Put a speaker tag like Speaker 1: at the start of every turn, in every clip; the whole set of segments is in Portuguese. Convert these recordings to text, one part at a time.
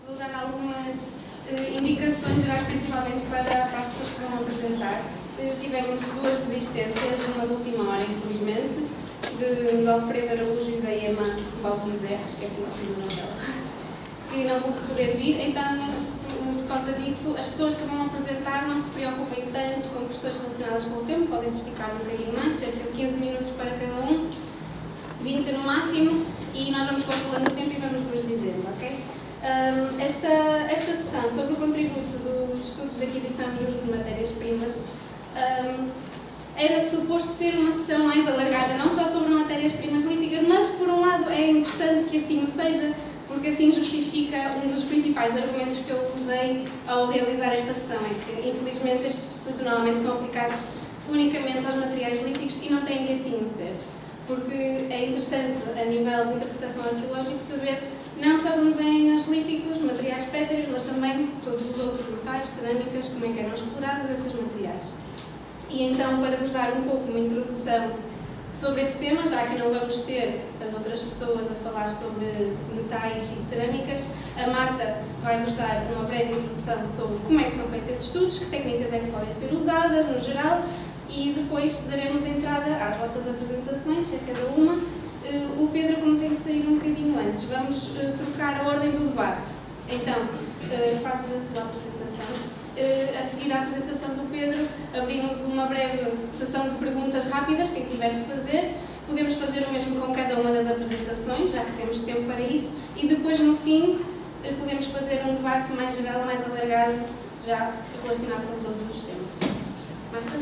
Speaker 1: vou dar algumas indicações gerais, principalmente para as pessoas que vão apresentar. Tivemos duas desistências, uma de última hora, infelizmente, de Alfredo Araújo e da Ema Bautizé, esqueci de dizer o nome dela, que não vou poder vir. Então, por causa disso, as pessoas que vão apresentar não se preocupem tanto com questões relacionadas com o tempo, podem se esticar um bocadinho mais, cerca de 15 minutos para cada um, 20 no máximo, e nós vamos calculando o tempo e vamos vos dizendo, ok? Esta sessão sobre o contributo dos estudos de aquisição e uso de matérias-primas era suposto ser uma sessão mais alargada, não só sobre matérias-primas líticas, mas por um lado é interessante que assim o seja, porque assim justifica um dos principais argumentos que eu usei ao realizar esta sessão, é que infelizmente estes estudos normalmente são aplicados unicamente aos materiais líticos e não têm que assim o ser, porque é interessante a nível de interpretação arqueológica saber não só de onde vêm os líticos, materiais pétreos, mas também todos os outros locais, cerâmicas, como é que eram explorados esses materiais. E então, para vos dar um pouco uma introdução sobre esse tema, já que não vamos ter as outras pessoas a falar sobre metais e cerâmicas, a Marta vai-vos dar uma breve introdução sobre como é que são feitos esses estudos, que técnicas é que podem ser usadas no geral, e depois daremos entrada às vossas apresentações, a cada uma. O Pedro, como tem que sair um bocadinho antes, vamos trocar a ordem do debate. Então, fazes a tua apresentação. A seguir à apresentação do Pedro, abrimos uma breve sessão de perguntas rápidas, quem tiver que fazer. Podemos fazer o mesmo com cada uma das apresentações, já que temos tempo para isso. E depois, no fim, podemos fazer um debate mais geral, mais alargado, já relacionado com todos os temas. Marta?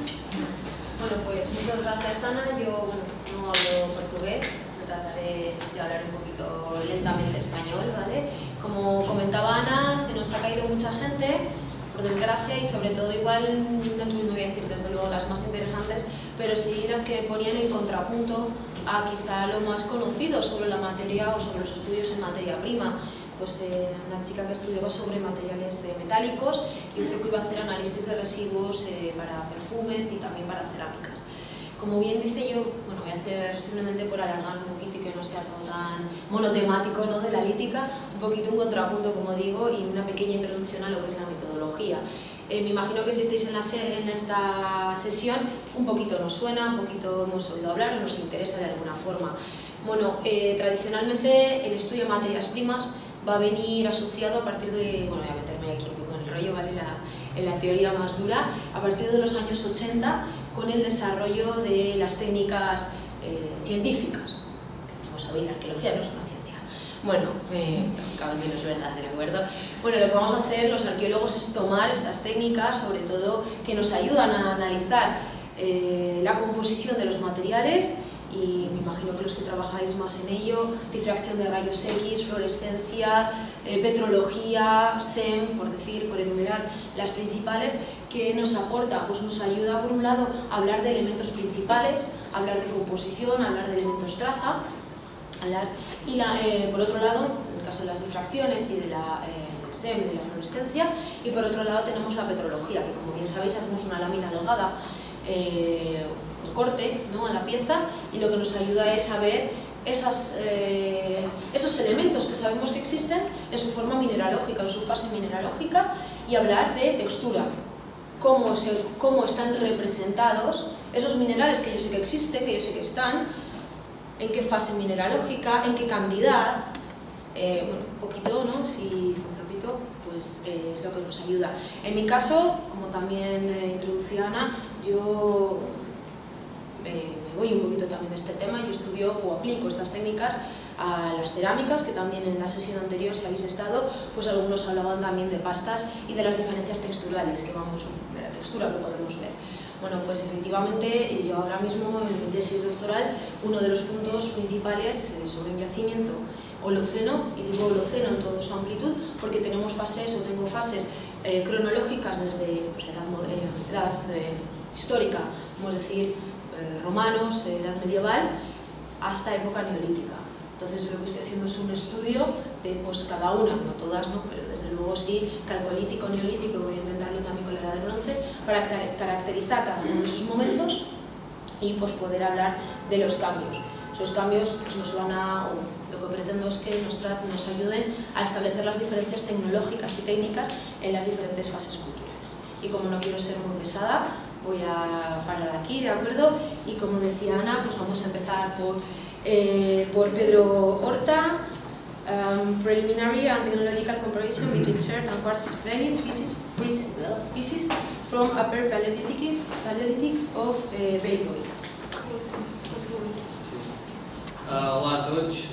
Speaker 2: Bueno, pues muchas gracias, Ana. Yo no hablo portugués, trataré de hablar un poquito lentamente español, ¿vale? Como comentaba Ana, se nos ha caído mucha gente, por desgracia, y sobre todo igual, no voy a decir desde luego las más interesantes, pero sí las que ponían el contrapunto a quizá lo más conocido sobre la materia o sobre los estudios en materia prima. Pues una chica que estudiaba sobre materiales metálicos y otro que iba a hacer análisis de residuos para perfumes y también para cerámicas. Como bien dice yo, bueno, voy a hacer simplemente por alargar un poquito y que no sea todo tan monotemático, ¿no?, de la lítica, un poquito un contrapunto, como digo, y una pequeña introducción a lo que es la metodología. Me imagino que si estáis en esta sesión, un poquito nos suena, un poquito hemos oído hablar o nos interesa de alguna forma. Bueno, tradicionalmente el estudio de materias primas va a venir asociado a partir de, bueno, voy a meterme aquí un poco en el rollo, ¿vale?, en la teoría más dura, a partir de los años 80, con el desarrollo de las técnicas científicas. Como sabéis, la arqueología no es una ciencia. Bueno, lógicamente no es verdad, ¿de acuerdo? Bueno, lo que vamos a hacer los arqueólogos es tomar estas técnicas, sobre todo que nos ayudan a analizar la composición de los materiales, y me imagino que los que trabajáis más en ello, difracción de rayos X, fluorescencia, petrología, SEM, por enumerar las principales, que nos aporta, pues nos ayuda por un lado a hablar de elementos principales, hablar de composición, hablar de elementos traza, y por otro lado, en el caso de las difracciones y de la SEM, de la fluorescencia, y por otro lado tenemos la petrología, que como bien sabéis hacemos una lámina delgada, corte, ¿no?, a la pieza, y lo que nos ayuda es a ver esos elementos que sabemos que existen en su forma mineralógica, en su fase mineralógica, y hablar de textura, cómo están representados esos minerales que yo sé que existen, que yo sé que están, en qué fase mineralógica, en qué cantidad, bueno, un poquito, ¿no?, si repito, pues es lo que nos ayuda. En mi caso, como también introducía Ana, yo me voy un poquito también de este tema. Yo estudio o aplico estas técnicas a las cerámicas, que también en la sesión anterior, si habéis estado, pues algunos hablaban también de pastas y de las diferencias texturales, de la textura que podemos ver. Bueno, pues efectivamente, yo ahora mismo en mi tesis doctoral, uno de los puntos principales sobre un yacimiento holoceno, y digo holoceno en toda su amplitud, porque tengo fases cronológicas desde pues, la edad histórica, vamos a decir, romanos, edad medieval, hasta época neolítica. Entonces lo que estoy haciendo es un estudio de pues, cada una, no todas, ¿no?, pero desde luego sí, calcolítico, neolítico, voy a intentarlo también con la edad del bronce, para caracterizar cada uno de esos momentos y pues, poder hablar de los cambios. Esos cambios pues, lo que pretendo los que nos ayuden a establecer las diferencias tecnológicas y técnicas en las diferentes fases culturales. Y como no quiero ser muy pesada, voy a parar aquí, ¿de acuerdo? Y como decía Ana, pues vamos a empezar por Pedro Horta, preliminary and technological comparison between chert and quartz explaining pieces from Upper Paleolithic of Bayreuth.
Speaker 3: Olá a todos.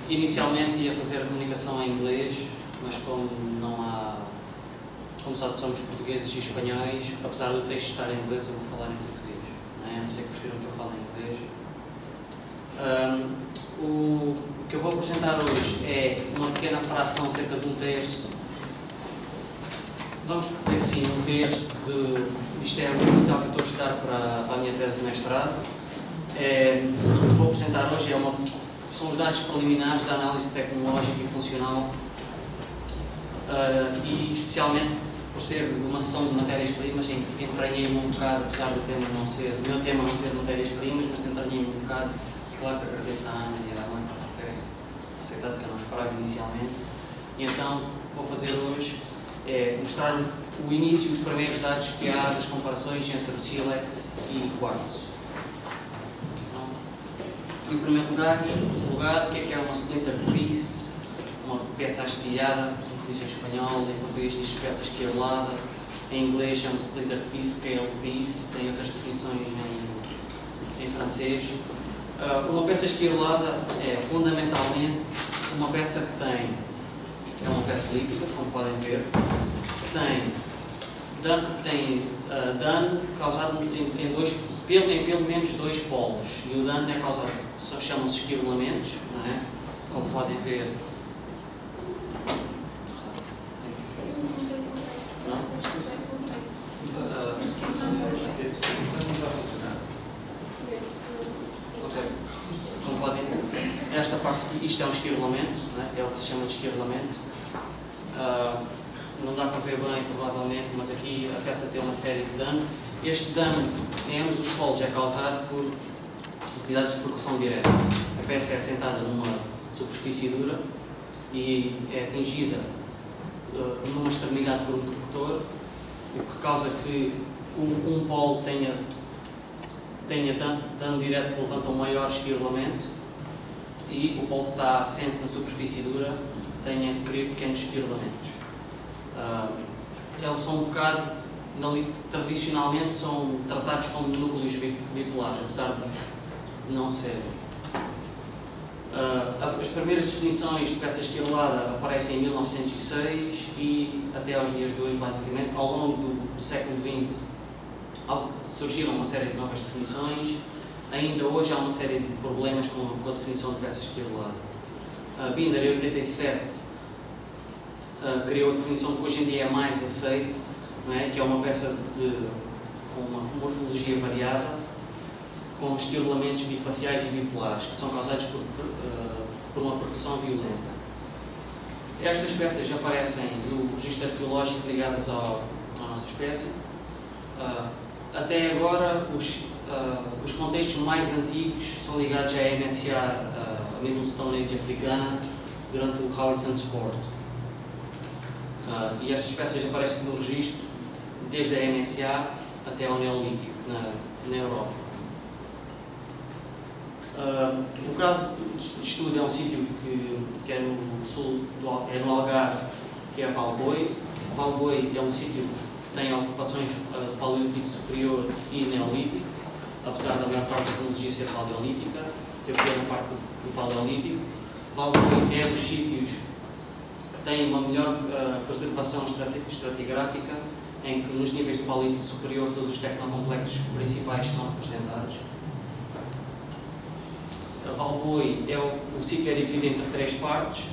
Speaker 3: Inicialmente ia fazer a comunicação em inglês, mas como só somos portugueses e espanhóis, apesar do texto estar em inglês, eu vou falar em português. A não ser que prefiram que eu fale em inglês. O que eu vou apresentar hoje é uma pequena fração, cerca de um terço. Vamos dizer assim, um terço isto é o material que eu estou a estudar para a minha tese de mestrado. O que vou apresentar hoje são os dados preliminares da análise tecnológica e funcional e especialmente por ser uma sessão de matérias-primas em que entranhei-me um bocado, apesar do meu tema não ser de matérias-primas, mas entranhei-me um bocado. Claro que agradeço à Ana e à Ana por terem aceitado, que eu não esperava inicialmente. E então, o que vou fazer hoje é mostrar o início e os primeiros dados que há das comparações entre o Silex e Quartz. Então, em primeiro lugar, o que é uma splinter piece? Uma peça astilhada, como se diz em espanhol, em português diz peça esquerolada, em inglês chama splinter piece, scale piece, tem outras definições em francês. Uma peça esquerolada é fundamentalmente uma peça que é uma peça elíptica, como podem ver, que tem dano causado em pelo menos dois polos, e o dano é causado, chamam-se esquirolamentos, não é? Como podem ver. Como podem ver, esta parte aqui, isto é um esquirolamento, é o que se chama de esquirolamento. Não dá para ver bem, provavelmente, mas aqui a peça tem uma série de dano. Este dano em ambos os polos é causado por atividades de percussão direta. A peça é assentada numa superfície dura e é atingida numa extremidade por um percutor, o que causa que um polo tenha dano direto que levanta um maior esquirolamento e o polo que está assente na superfície dura tenha pequenos esquirolamentos. Eles são um bocado, tradicionalmente são tratados como núcleos bipolares, apesar de não serem. As primeiras definições de peça esquirolada aparecem em 1906 e até aos dias de hoje, basicamente, ao longo do século XX, surgiram uma série de novas definições. Ainda hoje há uma série de problemas com a definição de peça esquirolada. Binder, em 87, criou a definição que hoje em dia é mais aceite, não é? Que é uma peça com uma morfologia variada, com esquirolamentos bifaciais e bipolares, que são causados por uma percussão violenta. Estas peças aparecem no registro arqueológico ligadas à nossa espécie. Até agora, os contextos mais antigos são ligados à MSA, a Middle Stone Age africana, durante o Howison Sport. E estas peças aparecem no registro desde a MSA até ao Neolítico, na Europa. O caso de estudo é um sítio que é no sul, no Algarve, que é Valboi. Valboi é um sítio que tem ocupações de Paleolítico Superior e Neolítico, apesar da maior parte da tecnologia ser paleolítica, tem a pequena parte do Paleolítico. Valboi é dos sítios que têm uma melhor preservação estratigráfica, em que nos níveis do Paleolítico Superior todos os tecnocomplexos principais estão representados. Valboi o sítio é dividido entre três partes,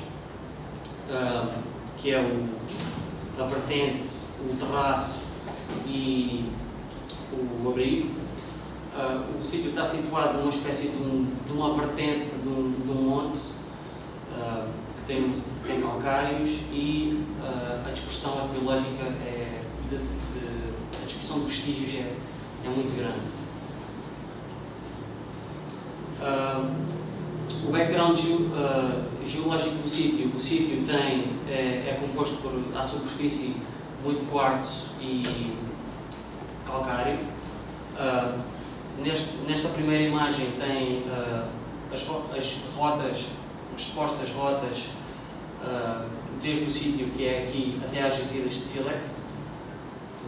Speaker 3: que é a vertente, o terraço e o abrigo. O sítio está situado numa espécie de uma vertente de um monte que tem calcários e a dispersão arqueológica a dispersão de vestígios é muito grande. O background geológico do sítio, o sítio é composto por, à superfície, muito quartzo e calcário. Nesta primeira imagem tem as rotas, as supostas rotas, desde o sítio que é aqui até às jazidas de sílex.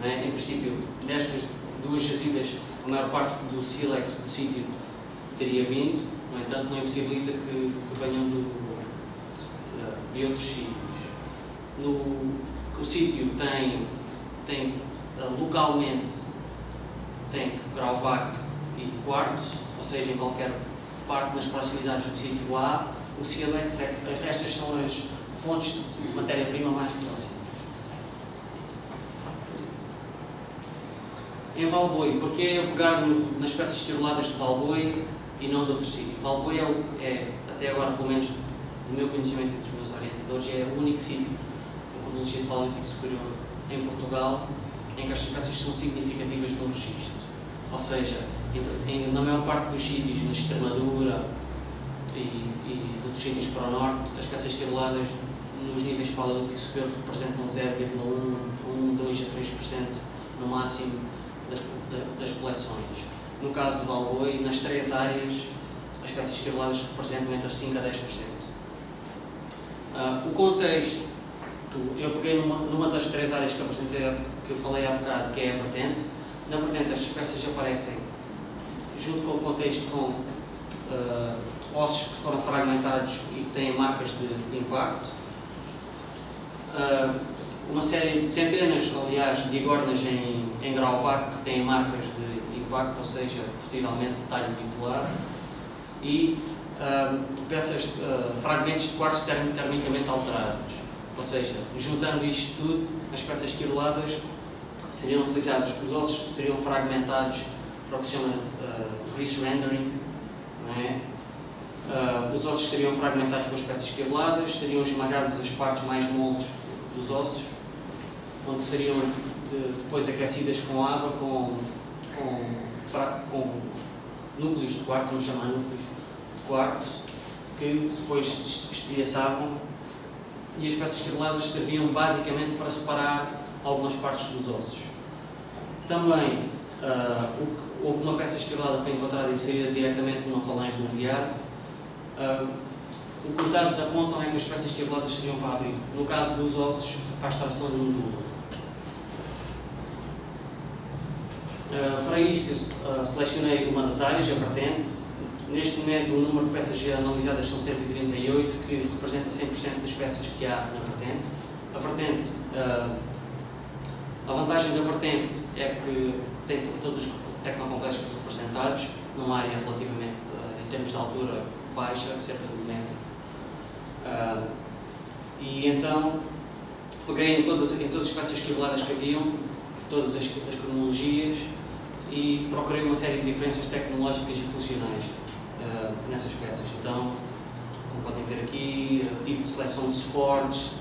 Speaker 3: Em princípio, destas duas jazidas, a maior parte do sílex do sítio teria vindo, no entanto, não impossibilita que venham de outros sítios. O sítio tem localmente tem grauwacke e quartzo, ou seja, em qualquer parte nas proximidades do sítio há. O sílex, estas são as fontes de matéria-prima mais próximas. Em Valboi, porque eu pegar nas peças esquiroladas de Valboi e não de outro sítio? Valboi até agora, pelo menos do meu conhecimento e dos meus orientadores, é o único sítio com cronologia de Paleolítico Superior em Portugal em que estas peças são significativas no registro. Ou seja, na maior parte dos sítios, na Extremadura e outros sítios para o norte, as peças esquiroladas nos níveis Paleolítico Superior representam 0,1, 2 a 3% no máximo das coleções. No caso de Valboi, nas 3 áreas, as peças esquiroladas representam entre 5 a 10%. O contexto, eu peguei numa das 3 áreas que eu falei há bocado, que é a vertente. Na vertente, as peças aparecem junto com o contexto com ossos que foram fragmentados e que têm marcas de impacto. Uma série de centenas, aliás, de igornas em grauwacke que têm marcas de impacto, ou seja, possivelmente talho dipolar, e fragmentos de quartzo termicamente alterados. Ou seja, juntando isto tudo, as peças esquiroladas seriam utilizadas, os ossos seriam fragmentados para o que se chama re-rendering, não é? Os ossos seriam fragmentados com as peças esquiroladas, seriam esmagadas as partes mais moles dos ossos, onde seriam depois aquecidas com água, com núcleos de quartzo, vamos chamar núcleos de quartzo, que depois estilhaçavam, e as peças esquiroladas serviam basicamente para separar algumas partes dos ossos. Também houve uma peça esquirolada que foi encontrada inserida diretamente numa falange de um veado. O que os dados apontam é que as peças esquiroladas seriam para abrir. No caso dos ossos, para a extração de um túmulo. Para isto, eu selecionei uma das áreas, a vertente. Neste momento, o número de peças já analisadas são 138, que representa 100% das peças que há na vertente. A vertente, a vantagem da vertente é que tem todos os tecnocomplexos representados, numa área relativamente, em termos de altura, baixa, cerca de 1 metro. E então, peguei em todas as peças esquiroladas que haviam, todas as cronologias, e procurei uma série de diferenças tecnológicas e funcionais nessas peças. Então, como podem ver aqui, tipo de seleção de suportes,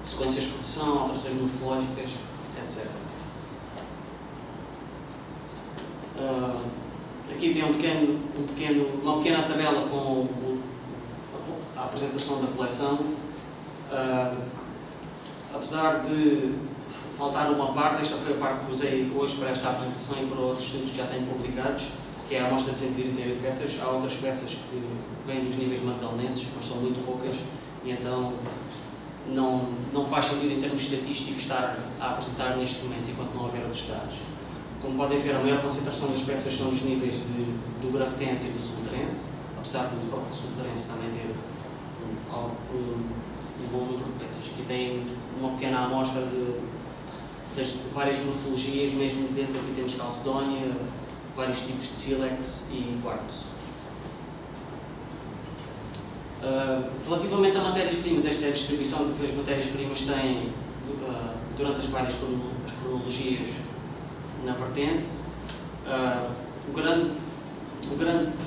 Speaker 3: sequências de redução, alterações morfológicas, etc. Aqui tem uma pequena tabela com a apresentação da coleção. Apesar de faltar uma parte, esta foi a parte que usei hoje para esta apresentação e para outros estudos que já tenho publicados, que é a amostra de 138 peças. Há outras peças que vêm dos níveis magdalenenses, mas são muito poucas, e então não faz sentido em termos estatísticos estar a apresentar neste momento, enquanto não houver outros dados. Como podem ver, a maior concentração das peças são nos níveis do grafitense e do sultrense, apesar do próprio sultrense também ter um bom número de peças. Aqui tem uma pequena amostra das várias morfologias, mesmo dentro aqui temos calcedónia, vários tipos de sílex e quartzo. Relativamente a matérias-primas, esta é a distribuição que as matérias-primas têm durante as várias cronologias na vertente. A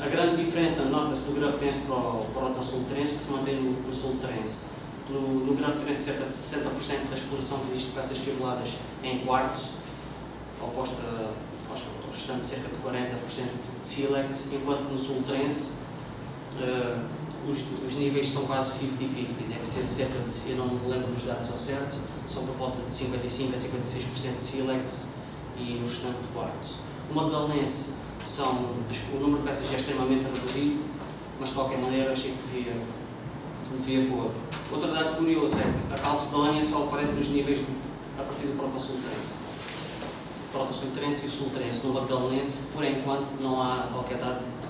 Speaker 3: grande diferença nota-se do grafitense para o sultrense, que se mantém no sultrense. No grafitense, cerca de 60% da exploração que existe de peças esquiroladas é em quartzo, oposta aos restantes cerca de 40% de sílex, enquanto no sultrense os níveis são quase 50-50, deve ser cerca de, eu não me lembro dos dados ao certo, são por volta de 55 a 56% de sílex e o restante de quartzo. O modelense, o número de peças é extremamente reduzido, mas de qualquer maneira achei que devia pôr. Outro dado curioso é que a calcedónia só aparece nos níveis a partir do protosultrense. O protosultrense e o sultrense. No modelense, por enquanto, não há qualquer dado de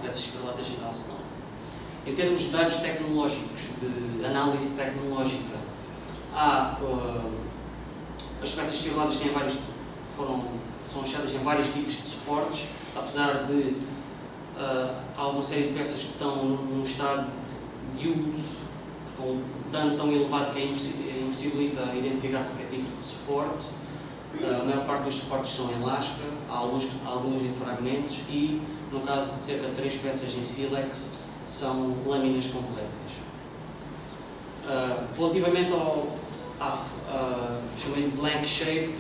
Speaker 3: peças escarlatas em calcedónia. Em termos de dados tecnológicos, de análise tecnológica, as peças esquirladas são achadas em vários tipos de suportes, apesar de há uma série de peças que estão num estado de uso, com um dano tão elevado que impossibilita identificar qualquer tipo de suporte. A maior parte dos suportes são em lasca, há alguns em fragmentos e, no caso de cerca de 3 peças em sílex, são lâminas completas. Relativamente chamei de blank shape,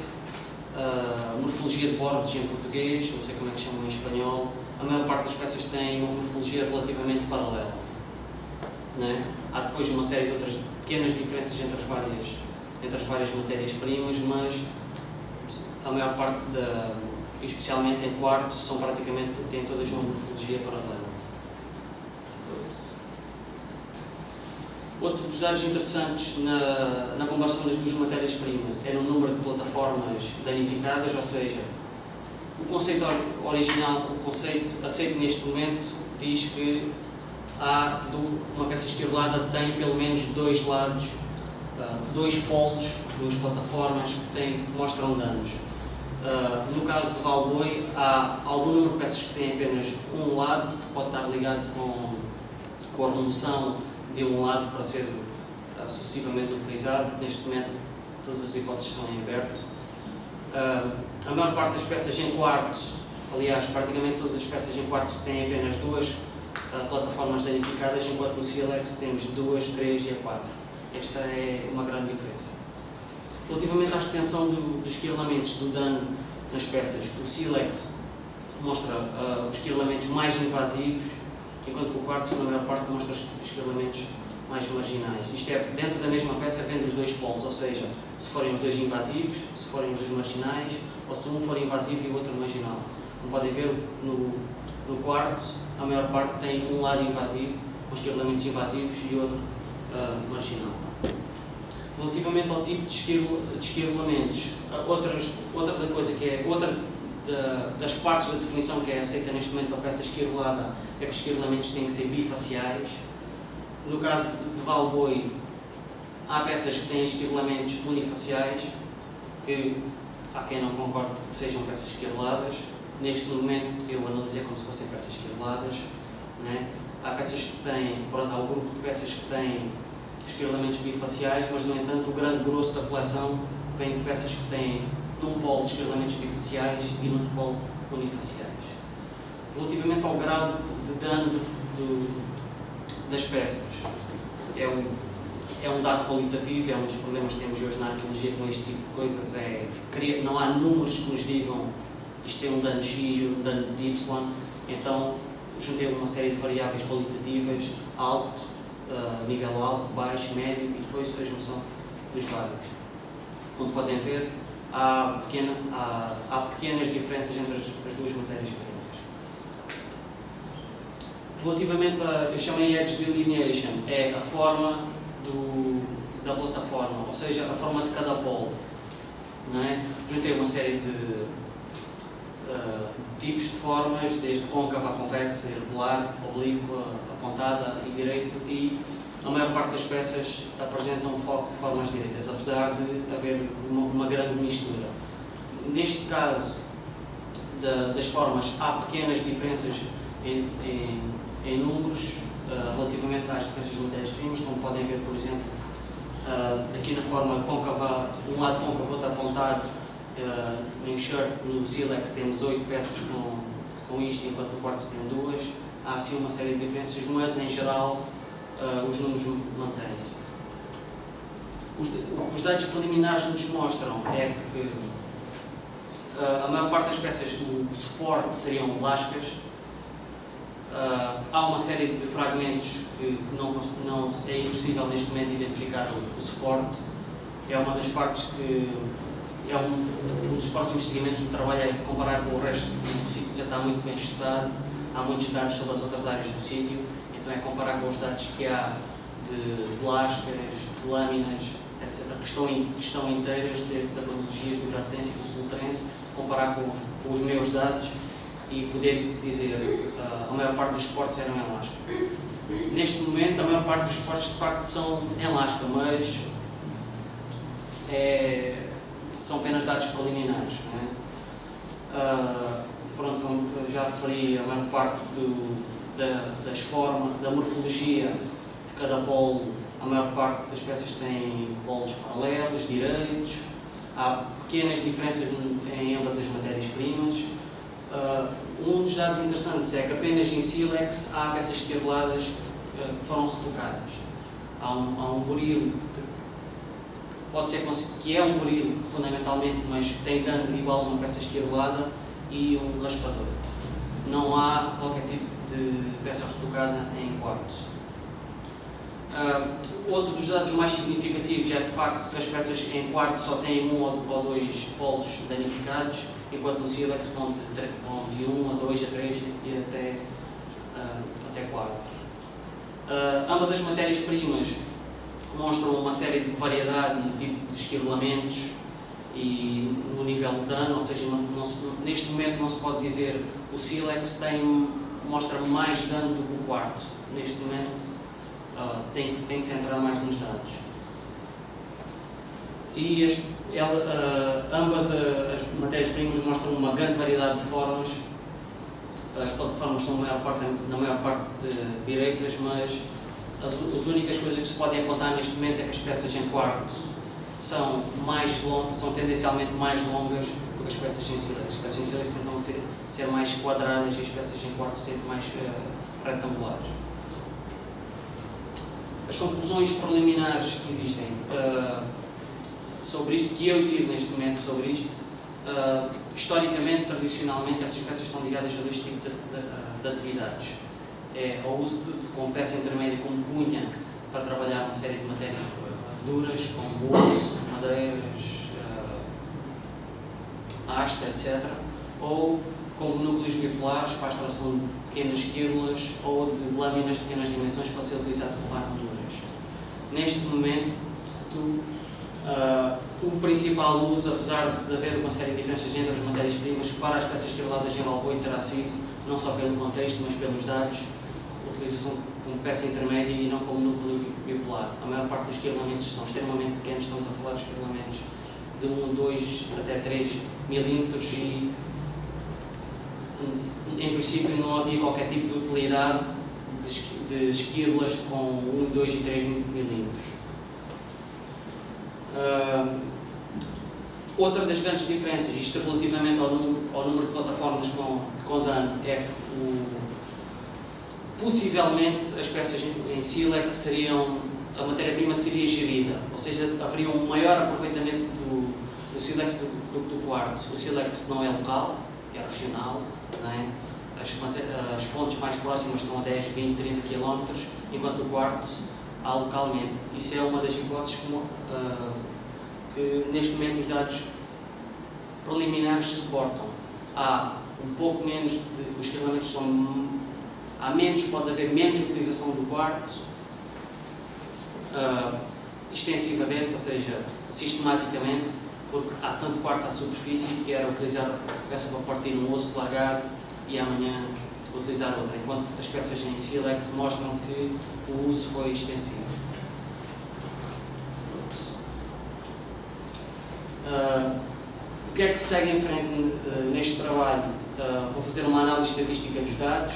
Speaker 3: morfologia de bordes em português, não sei como é que chamam em espanhol, a maior parte das peças tem uma morfologia relativamente paralela. Né? Há depois uma série de outras pequenas diferenças entre as várias matérias-primas, mas a maior parte, especialmente em quartzo, têm todas uma morfologia paralela. Outro dos dados interessantes na comparação das duas matérias-primas é no número de plataformas danificadas, ou seja, o conceito original, o conceito aceito neste momento, diz que uma peça esquirolada tem pelo menos 2 lados, 2 polos, 2 plataformas que mostram danos. No caso do Valboi, há algum número de peças que têm apenas um lado, que pode estar ligado com a remoção de um lado para ser sucessivamente utilizado. Neste momento, todas as hipóteses estão em aberto. A maior parte das peças em quartzo, aliás, praticamente todas as peças em quartzo têm apenas 2 plataformas danificadas, enquanto no sílex temos 2, 3 e a 4. Esta é uma grande diferença. Relativamente à extensão dos esquirlamentos do dano nas peças, o sílex mostra os esquirlamentos mais invasivos, enquanto que o quartzo, na maior parte, mostra os esquirlamentos mais marginais. Isto é, dentro da mesma peça, vendo os 2 polos, ou seja, se forem os 2 invasivos, se forem os 2 marginais, ou se um for invasivo e o outro marginal. Como podem ver, no quartzo, a maior parte tem um lado invasivo, com esquirlamentos invasivos, e outro marginal. Relativamente ao tipo de esquirlamentos, outra das partes da definição que é aceita neste momento para a peça esquirolada é que os esquirlamentos têm que ser bifaciais. No caso de Valboi, há peças que têm esquirlamentos unifaciais, que há quem não concorde que sejam peças esquiroladas. Neste momento eu analisei como se fossem peças esquiroladas. Né? Há peças que têm, há um grupo de peças que têm esquirlamentos bifaciais, mas no entanto o grande grosso da coleção vem de peças que têm de um polo de esquirlamentos bifaciais e no outro polo unifaciais. Relativamente ao grau de dano das peças, é um dado qualitativo, é um dos problemas que temos hoje na arqueologia com este tipo de coisas, não há números que nos digam isto tem um dano X ou um dano Y, então juntei uma série de variáveis qualitativas, alto, nível alto, baixo, médio e depois a junção dos vários. Como podem ver, há pequenas diferenças entre as duas matérias-primas. Relativamente eu chamei Edge Delineation, é a forma da plataforma, ou seja, a forma de cada polo. Não é? Juntei uma série de tipos de formas, desde côncava a convexa, irregular, oblíqua, apontada e direito, e a maior parte das peças apresentam formas direitas, apesar de haver uma grande mistura. Neste caso das formas, há pequenas diferenças em números relativamente às diferenças de matérias-primas, como podem ver, por exemplo, aqui na forma côncava, um lado côncavo, outro apontado. No sílex temos 8 peças com isto, enquanto no quartzo tem 2. Há assim uma série de diferenças, mas em geral os números mantêm-se. Os dados preliminares nos mostram é que a maior parte das peças do suporte seriam lascas, Há uma série de fragmentos que não é impossível neste momento identificar o suporte. É uma das partes que é um dos próximos segmentos do trabalho, é de comparar com o resto do sítio que já está muito bem estudado. Há muitos dados sobre as outras áreas do sítio, então é comparar com os dados que há de lascas, de lâminas, etc., que estão inteiras, da cronologias do grafitense e do solutrense, comparar com os meus dados e poder dizer a maior parte dos suportes eram em lasca. Neste momento, a maior parte dos suportes de facto são em lasca, mas são apenas dados preliminares. Não é? Pronto, como já referi, a maior parte da morfologia de cada polo, a maior parte das peças tem polos paralelos, direitos, há pequenas diferenças em ambas as matérias-primas. Um dos dados interessantes é que apenas em sílex há peças esquerladas que foram retocadas. Há um buril que é um buril fundamentalmente, mas que tem dano igual a uma peça esquerlada e um raspador. Não há qualquer tipo de peça retocada em quartzo. Outro dos dados mais significativos é de facto que as peças em quartzo só têm um ou dois polos danificados, enquanto no sílex vão de 1 a 2 a 3 e até 4. Ambas as matérias-primas mostram uma série de variedade no tipo de esquirolamentos e no nível de dano, ou seja, neste momento não se pode dizer o sílex mostra mais dano do que o quartzo. Neste momento tem que se entrar mais nos dados. E ambas as matérias-primas mostram uma grande variedade de formas. As plataformas são na maior parte direitas, mas as únicas coisas que se podem apontar neste momento é que as peças em quartzo são tendencialmente mais longas do que as peças em sílex. As peças em sílex tentam ser mais quadradas e as peças em quartzo sempre mais retangulares. As conclusões preliminares que existem sobre isto, que eu tiro neste momento sobre isto, historicamente, tradicionalmente, estas peças estão ligadas a dois tipos de atividades. É ao uso com peça intermédia como cunha para trabalhar uma série de matérias duras, como osso, madeiras, asta, etc. Ou como núcleos bipolares para a extração de pequenas quírulas ou de lâminas de pequenas dimensões para ser utilizado como armaduras. Neste momento, o principal uso, apesar de haver uma série de diferenças entre as matérias-primas, para as peças esquiroladas em Alvoio terá sido, não só pelo contexto, mas pelos dados, utilização como peça intermédia e não como núcleo bipolar. A maior parte dos esquirolamentos são extremamente pequenos, estamos a falar de esquirolamentos de 1, 2 até 3 milímetros e, em princípio, não havia qualquer tipo de utilidade de esquírolas com 1, 2 e 3 milímetros. Outra das grandes diferenças, isto relativamente ao número de plataformas com dano, é que possivelmente as peças em sílex a matéria-prima seria gerida, ou seja, haveria um maior aproveitamento do sílex do quartzo. O sílex não é local, é regional, não é? As fontes mais próximas estão a 10, 20, 30 km, enquanto o quartzo há localmente. Isso é uma das hipóteses que neste momento os dados preliminares suportam. Há um pouco menos os esquirolamentos pode haver menos utilização do quartzo, extensivamente, ou seja, sistematicamente, porque há tanto quartzo à superfície que era utilizar a peça para partir um osso, largar e amanhã utilizar outra, enquanto as peças em sílex mostram que o uso foi extensivo. O que é que se segue em frente neste trabalho? Vou fazer uma análise estatística dos dados,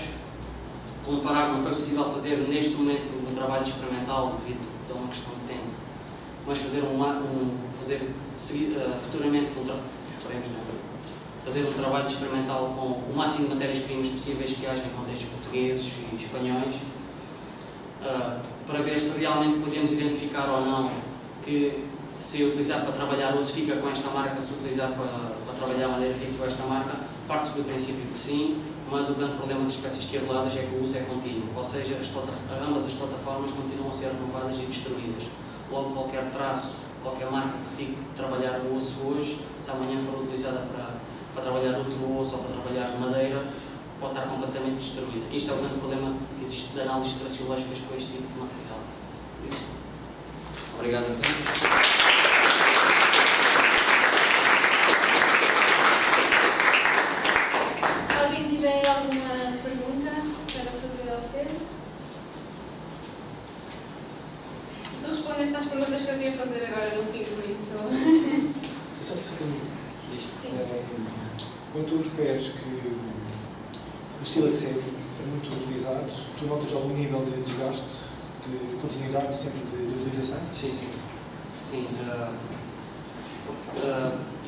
Speaker 3: comparar, não foi possível fazer neste momento um trabalho experimental devido a uma questão de tempo, mas futuramente fazer um trabalho experimental com o máximo de matérias-primas possíveis que haja em contextos portugueses e espanhóis, para ver se realmente podemos identificar ou não que se utilizar para trabalhar osso fica com esta marca, se utilizar para trabalhar madeira fica com esta marca. Parte-se do princípio que sim, mas o grande problema das espécies esquerduladas é que o uso é contínuo, ou seja, ambas as plataformas continuam a ser renovadas e destruídas. Logo, qualquer traço, qualquer marca que fique trabalhar o osso hoje, se amanhã for utilizada para trabalhar outro osso ou para trabalhar madeira, pode estar completamente destruída. Isto é o grande problema que existe de análises traciológicas com este tipo de material. Por isso, obrigado a todos.
Speaker 1: Tiver alguma pergunta para fazer ao Pedro? Tu respondeste às perguntas que eu ia fazer agora no fim, por isso.
Speaker 4: Quando tu referes que o sílex é muito utilizado, tu notas algum nível de desgaste, de continuidade sempre de utilização?
Speaker 3: Sim, sim. Sim.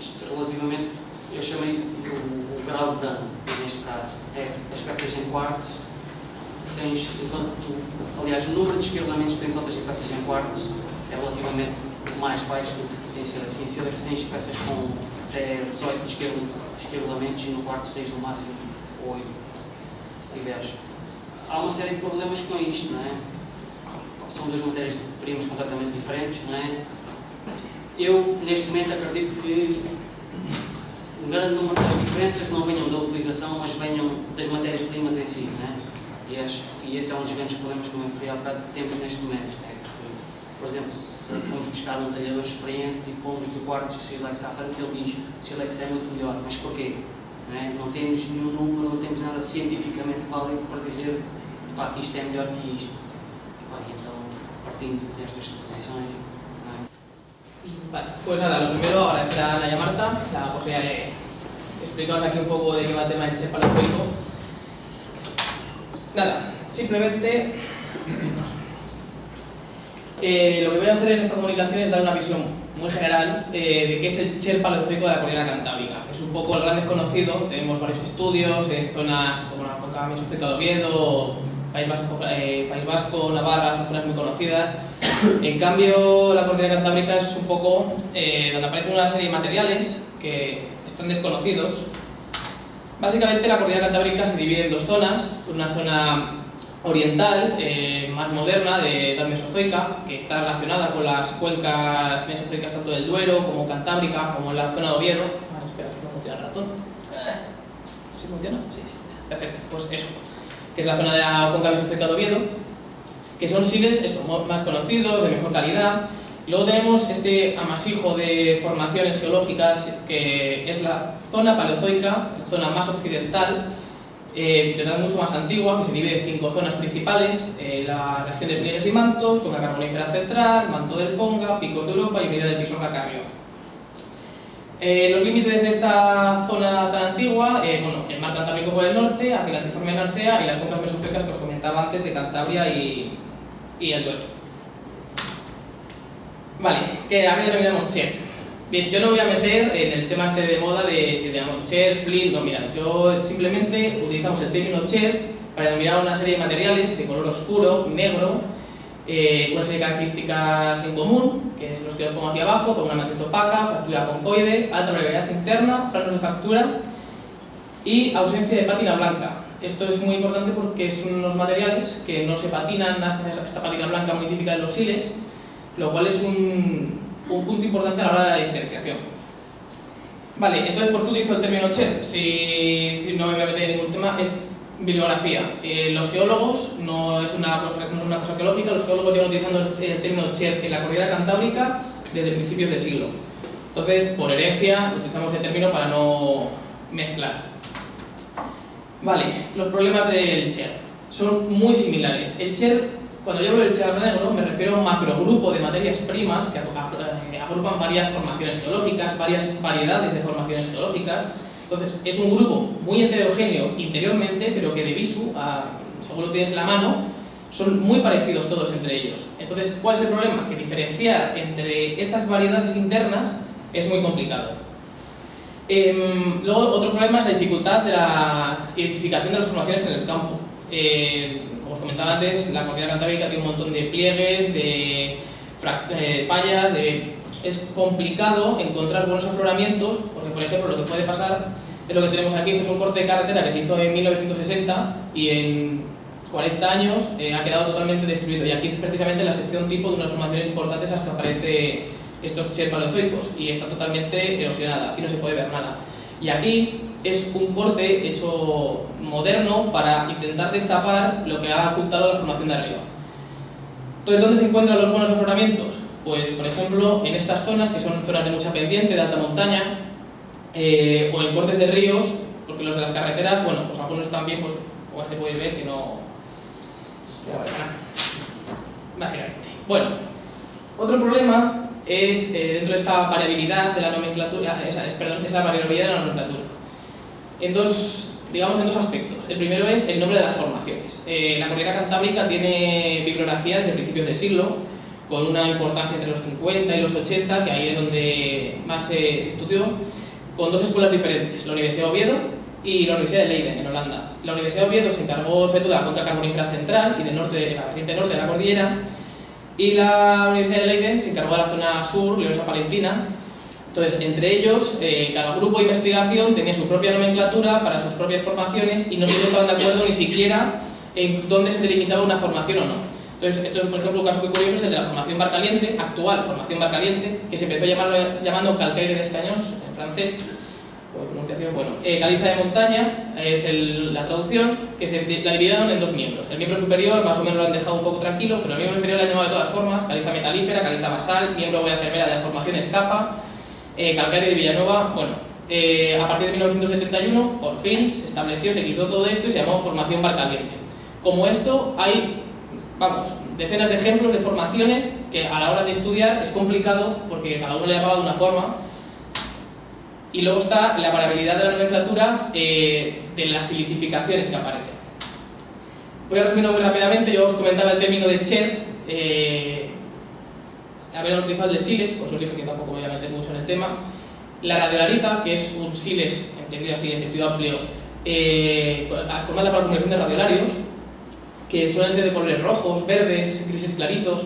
Speaker 3: Isto relativamente, eu chamei o grau de dano, neste caso, é as peças em quartos, aliás, o número de esquerdamentos que tu encontras em peças em quartos é relativamente mais baixo do que em sílex. Em sílex tens peças com até 18 esquerdamentos e no quarto tens no máximo 8, se tiveres. Há uma série de problemas com isto, não é? São duas matérias-primas completamente diferentes, não é? Eu, neste momento, acredito que um grande número das diferenças não venham da utilização, mas venham das matérias-primas em si, não é? E esse é um dos grandes problemas que eu me referi há bocado que temos neste momento. É que, por exemplo, se formos buscar um talhador experiente e pomos do quarto o sílex à frente, ele diz que o sílex é muito melhor. Mas porquê? Não temos nenhum número, não temos nada cientificamente válido para dizer que isto é melhor que isto. Então, partindo destas suposições.
Speaker 5: Vale, pues nada, lo primero agradecer a Ana y a Marta la posibilidad de explicaros aquí un poco de qué va el tema del chip paleozoico. Nada, simplemente lo que voy a hacer en esta comunicación es dar una visión muy general de qué es el Cher paleozoico de la cordillera cantábrica, que es un poco el gran desconocido. Tenemos varios estudios en zonas como la cuenca mesozoica de Oviedo, País Vasco, Navarra, son zonas muy conocidas. En cambio, la cordillera cantábrica es un poco donde aparecen una serie de materiales que están desconocidos. Básicamente, la cordillera cantábrica se divide en dos zonas: una zona oriental, más moderna, de edad mesozoica, que está relacionada con las cuencas mesozoicas tanto del Duero como cantábrica, como en la zona de Oviedo. Espera, que no funciona el ratón. ¿Sí funciona? Sí, sí funciona. Perfecto, pues eso, que es la zona de la cuenca mesozoica de Oviedo, que son sílex más conocidos, de mejor calidad. Y luego tenemos este amasijo de formaciones geológicas que es la zona paleozoica, la zona más occidental, de edad mucho más antigua, que se divide en 5 zonas principales: la región de pliegues y mantos, cuenca carbonífera central, manto del Ponga, picos de Europa y unidad del Pisuerga Carrión. Los límites de esta zona tan antigua, el mar Cantábrico por el norte, Atlantiforme Narcea y las cuencas mesozoicas que os comentaba antes de Cantabria y el Duero. Vale, ¿a qué denominamos Cher? Bien, yo no voy a meter en el tema este de moda de si llamamos Cher, Flint, no, mira, yo simplemente utilizamos el término Cher para denominar una serie de materiales de color oscuro, negro, una serie de características en común, que es los que os pongo aquí abajo, con una matriz opaca, fractura concoide, alta variabilidad interna, planos de factura y ausencia de pátina blanca. Esto es muy importante porque son unos materiales que no se patinan, esta pátina blanca muy típica de los sílex, lo cual es un punto importante a la hora de la diferenciación. Vale, entonces, ¿por qué utilizo el término Cher? Si no me voy a meter en ningún tema, es bibliografía. Los geólogos, no es una cosa arqueológica, los geólogos llevan utilizando el término Cher en la cordillera cantábrica desde principios de siglo. Entonces, por herencia, utilizamos el término para no mezclar. Vale, los problemas del Cher son muy similares. El Cher, cuando yo hablo del Cher negro, me refiero a un macrogrupo de materias primas que agrupan varias formaciones geológicas, varias variedades de formaciones geológicas. Entonces, es un grupo muy heterogéneo interiormente, pero que de visu, según lo tienes en la mano, son muy parecidos todos entre ellos. Entonces, ¿cuál es el problema? Que diferenciar entre estas variedades internas es muy complicado. Luego, otro problema es la dificultad de la identificación de las formaciones en el campo. Como os comentaba antes, la cordillera cantábrica tiene un montón de pliegues, de fallas, es complicado encontrar buenos afloramientos, porque, por ejemplo, lo que puede pasar es lo que tenemos aquí. Esto es un corte de carretera que se hizo en 1960 y en 40 años ha quedado totalmente destruido. Y aquí es precisamente la sección tipo de unas formaciones importantes en las que aparece estos shale paleozoicos y está totalmente erosionada, aquí no se puede ver nada. Y aquí es un corte hecho moderno para intentar destapar lo que ha ocultado la formación de arriba. Entonces, ¿dónde se encuentran los buenos afloramientos? Pues, por ejemplo, en estas zonas, que son zonas de mucha pendiente, de alta montaña, o en cortes de ríos, porque los de las carreteras, bueno, pues algunos están bien, pues como este podéis ver que no... Básicamente. Bueno, otro problema es dentro de esta variabilidad de la nomenclatura, es la variabilidad de la nomenclatura. En dos aspectos. El primero es el nombre de las formaciones. La cordillera cantábrica tiene bibliografía desde principios de siglo, con una importancia entre los 50 y los 80, que ahí es donde más se estudió, con dos escuelas diferentes, la Universidad de Oviedo y la Universidad de Leiden, en Holanda. La Universidad de Oviedo se encargó sobre todo de la cuenca carbonífera central y de la vertiente norte de la cordillera, y la Universidad de Leiden se encargó de la zona sur, leonesa palentina. Entonces, entre ellos, cada grupo de investigación tenía su propia nomenclatura para sus propias formaciones y no todos estaban de acuerdo ni siquiera en dónde se delimitaba una formación o no. Entonces, esto es, por ejemplo, un caso muy curioso, es el de la formación Barcaliente, actual formación Barcaliente, que se empezó llamando Calcaire d'Escañós, en francés, o pronunciación, bueno, caliza de montaña es la traducción, que la dividieron en dos miembros. El miembro superior más o menos lo han dejado un poco tranquilo, pero el miembro inferior lo han llamado de todas formas, caliza metalífera, caliza basal, miembro cervera de la formación Escapa, Calcaire de Villanova. Bueno, a partir de 1971, por fin, se estableció, se quitó todo esto y se llamó formación Barcaliente. Como esto, hay, decenas de ejemplos de formaciones que a la hora de estudiar es complicado porque cada uno le llamaba de una forma. Y luego está la variabilidad de la nomenclatura de las silicificaciones que aparecen. Voy a resumirlo muy rápidamente. Yo os comentaba el término de chert. Habían utilizado el de silex, por eso os dije que tampoco me voy a meter mucho en el tema. La radiolarita, que es un silex, entendido así en sentido amplio, formada para la acumulación de radiolarios, que suelen ser de colores rojos, verdes, grises claritos,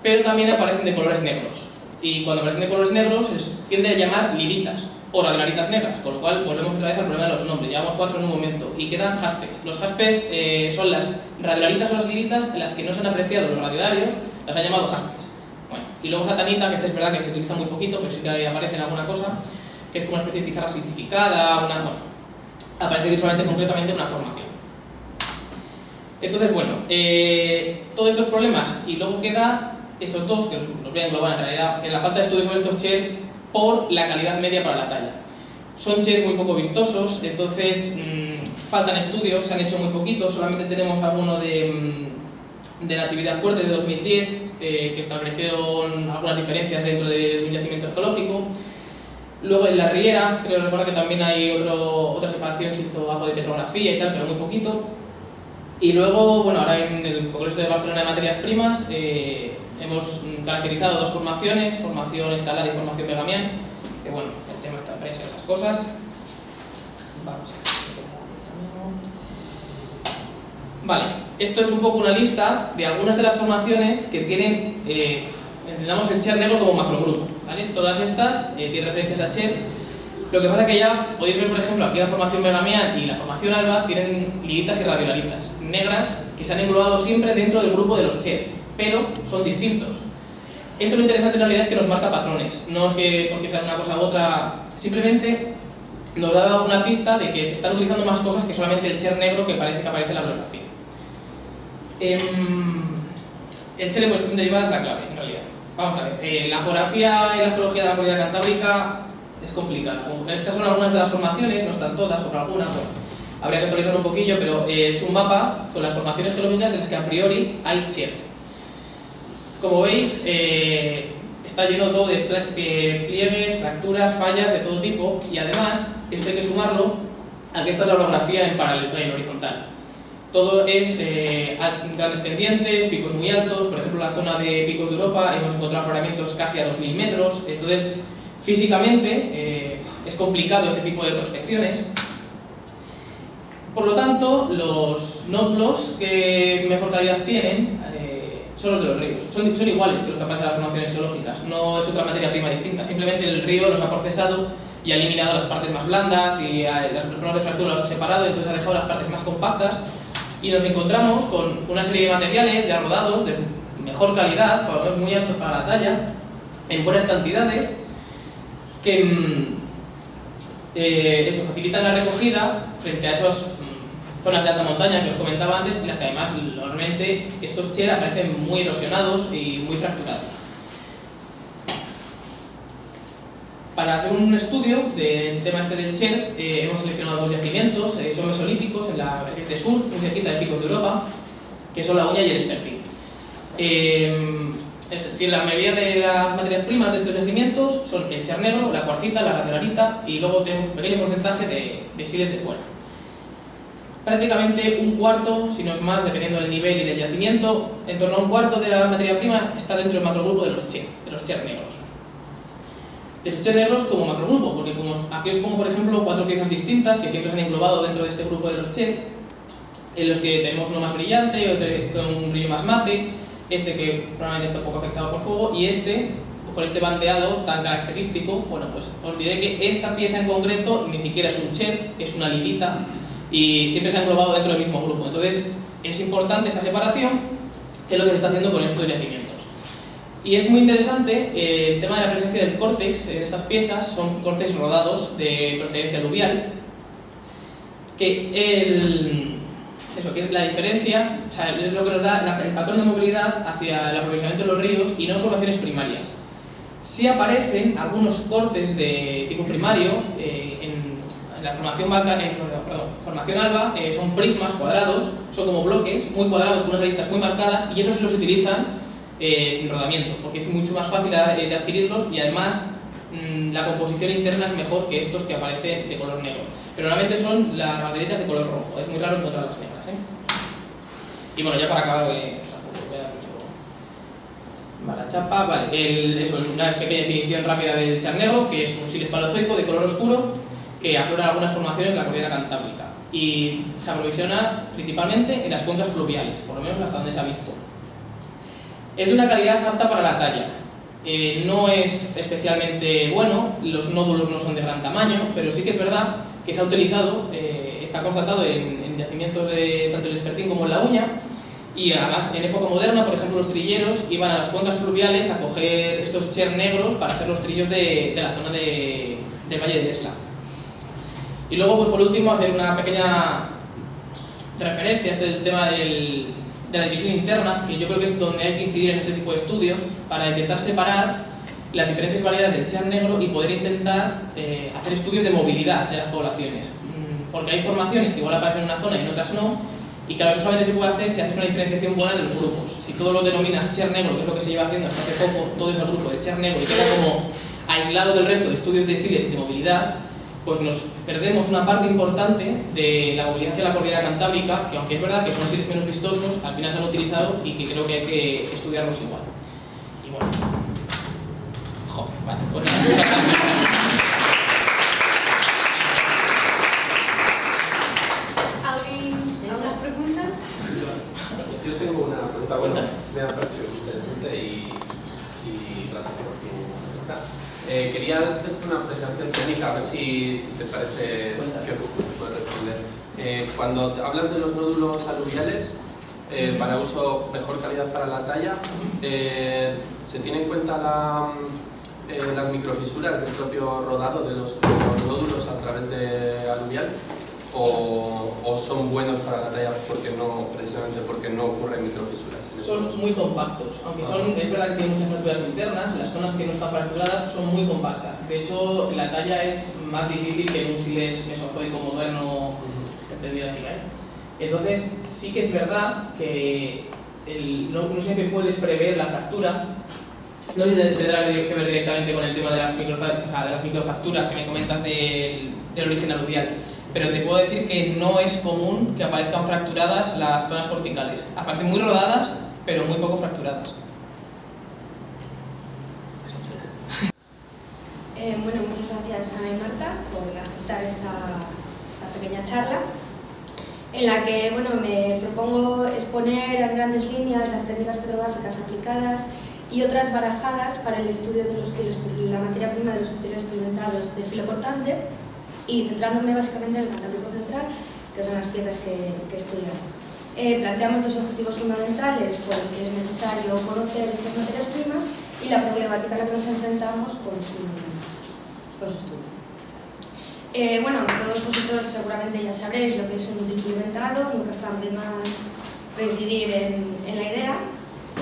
Speaker 5: pero también aparecen de colores negros. Y cuando aparecen de colores negros se tiende a llamar liritas o radiolaritas negras, con lo cual volvemos otra vez al problema de los nombres. Llevamos 4 en un momento y quedan jaspes. Los jaspes son las radiolaritas o las liritas en las que no se han apreciado los radiolarios, las han llamado jaspes. Bueno, y luego satanita, que esta es verdad que se utiliza muy poquito, pero sí que aparece en alguna cosa, que es como una especie de pizarra silicificada, aparece solamente concretamente en una formación. Entonces, bueno, todos estos problemas, y luego queda estos dos, que los voy a englobar en realidad, que es la falta de estudio sobre estos shale por la calidad media para la talla. Son shales muy poco vistosos, entonces faltan estudios, se han hecho muy poquitos, solamente tenemos alguno de Natividad Fuerte de 2010, que establecieron algunas diferencias dentro de un yacimiento arqueológico. Luego en la Riera, creo recordar que también hay otra separación, se hizo algo de petrografía y tal, pero muy poquito. Y luego, bueno, ahora en el Congreso de Barcelona de Materias Primas hemos caracterizado dos formaciones, formación escalar y formación Begamian, que bueno, el tema está en prensa y esas cosas. Vamos a ver. Vale, esto es un poco una lista de algunas de las formaciones que tienen, entendamos el shale negro como macrogrupo, ¿vale? Todas estas tienen referencias a shale. Lo que pasa es que ya podéis ver, por ejemplo, aquí la formación Begamian y la formación Alba tienen liritas y radiolaritas negras que se han englobado siempre dentro del grupo de los shale, pero son distintos. Esto lo interesante en realidad es que nos marca patrones, no es que porque sea una cosa u otra, simplemente nos da una pista de que se están utilizando más cosas que solamente el shale negro que parece que aparece en la bibliografía. El shale en posición derivada es la clave, en realidad. Vamos a ver, la geografía y la geología de la cordillera cantábrica es complicada. Estas son algunas de las formaciones, no están todas, o algunas, bueno, habría que actualizar un poquillo, pero es un mapa con las formaciones geológicas en las que a priori hay shale. Como veis, está lleno todo de pliegues, fracturas, fallas de todo tipo, y además, esto hay que sumarlo a que esta es la orografía en paralelo, en horizontal. Todo es grandes pendientes, picos muy altos, por ejemplo en la zona de Picos de Europa hemos encontrado afloramientos casi a 2000 metros, entonces físicamente es complicado este tipo de prospecciones. Por lo tanto, los nódulos que mejor calidad tienen son los de los ríos, son iguales que los que aparecen en las formaciones geológicas, no es otra materia prima distinta, simplemente el río los ha procesado y ha eliminado las partes más blandas y los planos de fractura los ha separado, entonces ha dejado las partes más compactas y nos encontramos con una serie de materiales ya rodados de mejor calidad, por lo menos muy aptos para la talla, en buenas cantidades, que eso facilitan la recogida frente a esas zonas de alta montaña que os comentaba antes, en las que además normalmente estos CHER aparecen muy erosionados y muy fracturados. Para hacer un estudio del tema este del CHER hemos seleccionado 2 yacimientos, son mesolíticos en la vertiente sur, muy cerquita de Picos de Europa, que son la Uña y el Espertín. La mayoría de las materias primas de estos yacimientos son el CHER negro, la cuarcita, la lateralita y luego tenemos un pequeño porcentaje de siles de fuera. Prácticamente un cuarto, si no es más, dependiendo del nivel y del yacimiento, en torno a un cuarto de la materia prima está dentro del macrogrupo de los CHER negros. De los CHER negros como macrogrupo, porque como aquí os pongo por ejemplo 4 piezas distintas que siempre se han englobado dentro de este grupo de los CHER, en los que tenemos uno más brillante, otro con un brillo más mate, este que probablemente está un poco afectado por fuego y este con este bandeado tan característico. Bueno, pues os diré que esta pieza en concreto ni siquiera es un CHER, es una lilita y siempre se ha englobado dentro del mismo grupo. Entonces es importante esa separación, que es lo que se está haciendo con estos yacimientos. Y es muy interesante el tema de la presencia del córtex en estas piezas. Son córtex rodados de procedencia aluvial, que es la diferencia, o sea, es lo que nos da el patrón de movilidad hacia el aprovisionamiento de los ríos y no formaciones primarias. Sí aparecen algunos cortes de tipo primario en la formación alba, son prismas cuadrados, son como bloques muy cuadrados con unas aristas muy marcadas y esos los utilizan sin rodamiento, porque es mucho más fácil de adquirirlos y además la composición interna es mejor que estos que aparecen de color negro. Pero normalmente son las banderitas de color rojo, es muy raro encontrar las negras. Y bueno, ya para acabar, tampoco voy a dar mucho mala chapa, vale, una pequeña definición rápida del CHER negro, que es un sílex paleozoico de color oscuro que aflora en algunas formaciones de la cordillera cantábrica y se aprovisiona principalmente en las cuencas fluviales, por lo menos hasta donde se ha visto. Es de una calidad apta para la talla. No es especialmente bueno, los nódulos no son de gran tamaño, pero sí que es verdad que se ha utilizado, está constatado en yacimientos de tanto el Espertín como en la Uña, y además en época moderna, por ejemplo, los trilleros iban a las cuencas fluviales a coger estos CHER negros para hacer los trillos de la zona del Valle del Esla. Y luego, pues por último, hacer una pequeña referencia a este tema de la división interna, que yo creo que es donde hay que incidir en este tipo de estudios para intentar separar las diferentes variedades del CHER negro y poder intentar hacer estudios de movilidad de las poblaciones. Porque hay formaciones que igual aparecen en una zona y en otras no, y claro, eso solamente se puede hacer si haces una diferenciación buena de los grupos. Si todo lo denominas CHER negro, que es lo que se lleva haciendo hasta hace poco, todo ese grupo de CHER negro y queda como aislado del resto de estudios de siles y de movilidad, pues nos perdemos una parte importante de la movilidad hacia la cordillera cantábrica, que aunque es verdad que son siles menos vistosos, al final se han utilizado y que creo que hay que estudiarlos igual. Y bueno, vale, pues nada, muchas gracias.
Speaker 1: ¿Alguna pregunta?
Speaker 6: Yo tengo una pregunta, bueno, me ha parecido interesante y gracias por tu respuesta. Quería hacerte una presentación técnica, a ver si te parece que puedes responder. Cuando hablas de los nódulos aluviales, para uso mejor calidad para la talla, ¿se tiene en cuenta las microfisuras del propio rodado de los nódulos a través de aluvial? ¿O son buenos para la talla precisamente porque no ocurren microfisuras?
Speaker 5: Son muy compactos, aunque es verdad que tienen muchas fracturas internas, las zonas que no están fracturadas son muy compactas. De hecho, la talla es más difícil que en un siles mesozoico moderno, entendido así, Entonces, sí que es verdad que no siempre puedes prever la fractura. No tendrá que ver directamente con el tema de las microfracturas que me comentas del origen aluvial, pero te puedo decir que no es común que aparezcan fracturadas las zonas corticales. Aparecen muy rodadas, pero muy poco fracturadas.
Speaker 7: Bueno, muchas gracias Ana y Marta por aceptar esta pequeña charla, en la que me propongo exponer en grandes líneas las técnicas petrográficas aplicadas y otras barajadas para el estudio de la materia prima de los útiles experimentados de filo cortante, y centrándome básicamente en el Cantábrico Central, que son las piezas que estudian. Planteamos dos objetivos fundamentales por los que es necesario conocer estas materias primas y la problemática a la que nos enfrentamos con su estudio. Bueno, todos vosotros seguramente ya sabréis lo que es un útil experimentado, nunca está de más reincidir en la idea.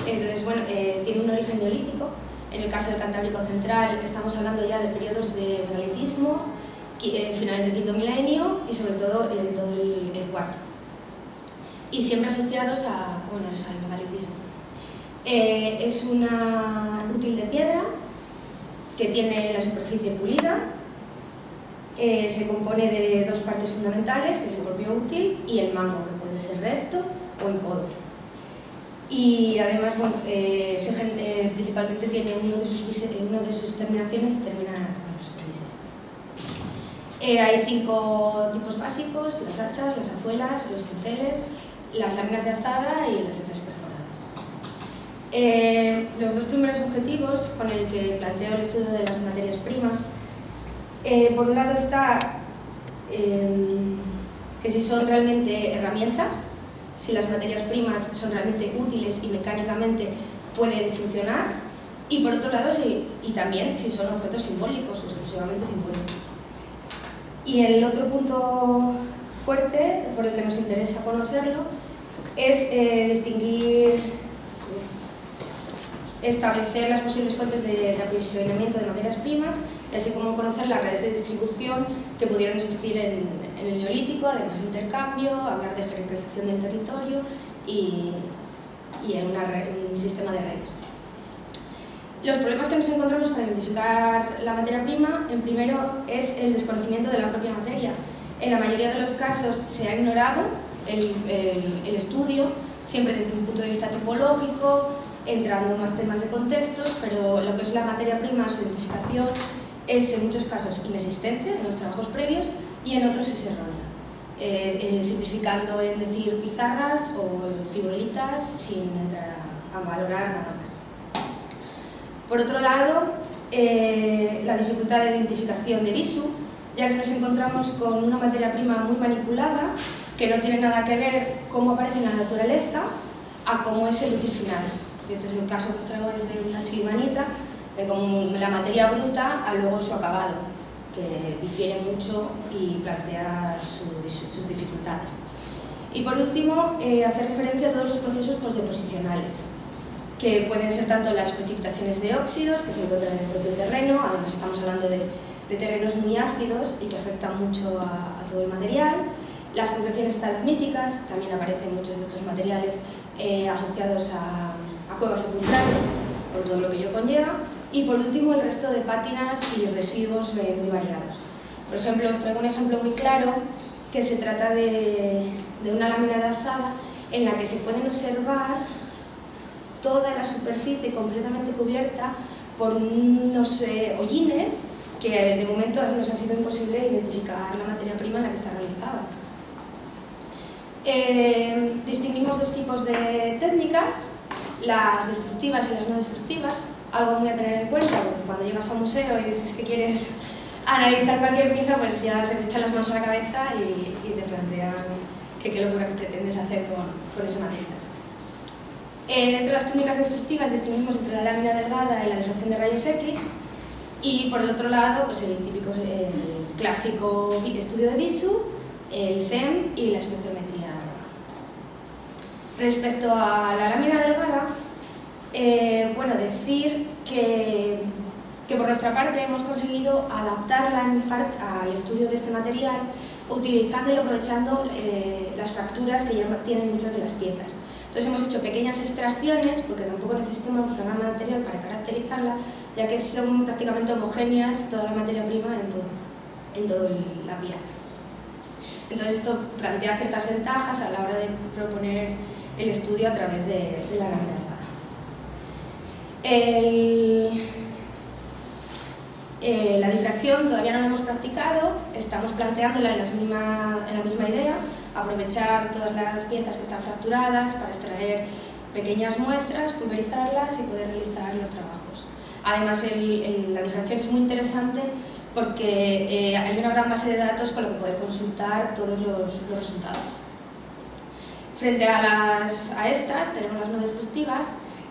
Speaker 7: Entonces, bueno, tiene un origen neolítico. En el caso del Cantábrico Central estamos hablando ya de periodos de megalitismo, finales del quinto milenio y sobre todo en todo el cuarto. Y siempre asociados al megalitismo. Es una útil de piedra que tiene la superficie pulida, se compone de dos partes fundamentales, que es el propio útil y el mango, que puede ser recto o en codo. Y además, bueno, principalmente tiene una de sus terminaciones termina hay 5 tipos básicos: las hachas, las azuelas, los cinceles, las láminas de azada y las hachas perforadas. Los dos primeros objetivos con el que planteo el estudio de las materias primas, por un lado está que si son realmente herramientas, si las materias primas son realmente útiles y mecánicamente pueden funcionar, y por otro lado y también si son objetos simbólicos o exclusivamente simbólicos. Y el otro punto fuerte por el que nos interesa conocerlo es establecer las posibles fuentes de aprovisionamiento de materias primas, y así como conocer las redes de distribución que pudieron existir en el Neolítico, además de intercambio, hablar de jerarquización del territorio y en un sistema de redes. Los problemas que nos encontramos para identificar la materia prima, en primero, es el desconocimiento de la propia materia. En la mayoría de los casos se ha ignorado el estudio, siempre desde un punto de vista tipológico, entrando más temas de contextos, pero lo que es la materia prima, su identificación, es en muchos casos inexistente en los trabajos previos y en otros es errónea, simplificando en decir pizarras o fibrolitas sin entrar a valorar nada más. Por otro lado, la dificultad de identificación de visu, ya que nos encontramos con una materia prima muy manipulada, que no tiene nada que ver cómo aparece en la naturaleza a cómo es el útil final. Este es el caso que os traigo desde una silimanita, de como la materia bruta a luego su acabado, que difiere mucho y plantea sus dificultades. Y por último, hacer referencia a todos los procesos postdeposicionales, que pueden ser tanto las precipitaciones de óxidos que se encuentran en el propio terreno, además estamos hablando de terrenos muy ácidos y que afectan mucho a todo el material, las concreciones estalagmíticas, también aparecen muchos de estos materiales asociados a cuevas sepulcrales, con todo lo que ello conlleva, y por último el resto de pátinas y residuos muy variados. Por ejemplo, os traigo un ejemplo muy claro, que se trata de una lámina de azada en la que se pueden observar toda la superficie completamente cubierta por unos hollines que de momento nos ha sido imposible identificar la materia prima en la que está realizada. Distinguimos dos tipos de técnicas, las destructivas y las no destructivas, algo muy a tener en cuenta, porque cuando llegas a un museo y dices que quieres analizar cualquier pieza, pues ya se te echan las manos a la cabeza y te plantean qué locura que pretendes hacer con ese material. Dentro de las técnicas destructivas distinguimos entre la lámina delgada y la difracción de rayos X, y por el otro lado pues el típico clásico estudio de visu, el SEM y la espectrometría. Respecto a la lámina delgada, bueno, decir que por nuestra parte hemos conseguido adaptarla al estudio de este material utilizando y aprovechando las fracturas que ya tienen muchas de las piezas. Entonces hemos hecho pequeñas extracciones, porque tampoco necesitamos una gran material para caracterizarla, ya que son prácticamente homogéneas toda la materia prima en toda la pieza. Entonces esto plantea ciertas ventajas a la hora de proponer el estudio a través de la lámina delgada. La difracción todavía no la hemos practicado, estamos planteándola en la misma idea, aprovechar todas las piezas que están fracturadas para extraer pequeñas muestras, pulverizarlas y poder realizar los trabajos. Además, la diferenciación es muy interesante porque hay una gran base de datos con la que poder consultar todos los resultados. Frente a estas tenemos las no destructivas.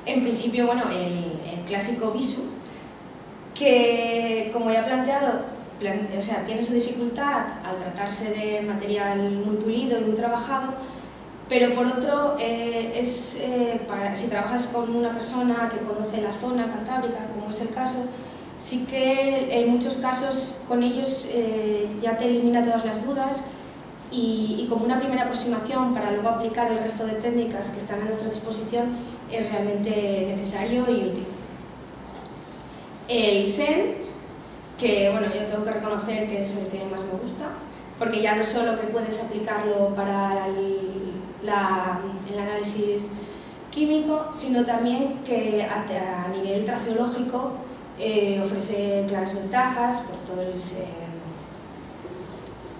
Speaker 7: En principio, bueno, el clásico Visu, que como ya he planteado, tiene su dificultad al tratarse de material muy pulido y muy trabajado, pero por otro, si trabajas con una persona que conoce la zona cantábrica, como es el caso, sí que en muchos casos con ellos ya te elimina todas las dudas y como una primera aproximación para luego aplicar el resto de técnicas que están a nuestra disposición es realmente necesario y útil. El SEN, que bueno, yo tengo que reconocer que es el que más me gusta, porque ya no solo que puedes aplicarlo para el análisis químico, sino también que a nivel traceológico ofrece claras ventajas por todo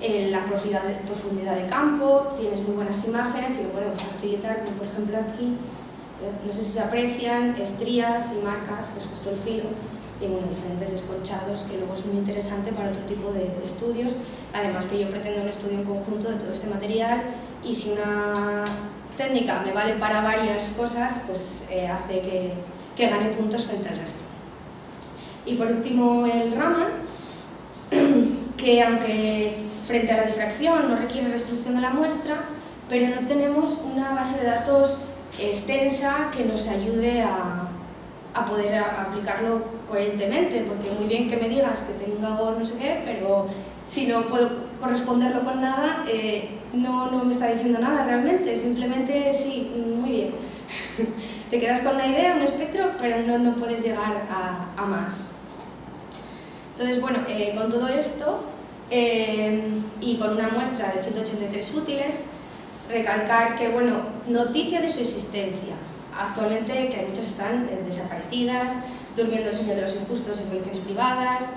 Speaker 7: la profundidad de campo, tienes muy buenas imágenes y lo podemos facilitar, como por ejemplo aquí, no sé si se aprecian, estrías y marcas, que es justo el filo, y bueno, diferentes desconchados, que luego es muy interesante para otro tipo de estudios. Además que yo pretendo un estudio en conjunto de todo este material y si una técnica me vale para varias cosas, pues hace que gane puntos frente al resto. Y por último el Raman, que aunque frente a la difracción no requiere restricción de la muestra, pero no tenemos una base de datos extensa que nos ayude a poder aplicarlo coherentemente, porque muy bien que me digas que tengo no sé qué, pero si no puedo corresponderlo con nada, no me está diciendo nada realmente, simplemente sí, muy bien. Te quedas con una idea, un espectro, pero no puedes llegar a más. Entonces, bueno, con todo esto y con una muestra de 183 útiles, recalcar que, bueno, noticia de su existencia. Actualmente, que muchas están desaparecidas, durmiendo el sueño de los injustos en colecciones privadas,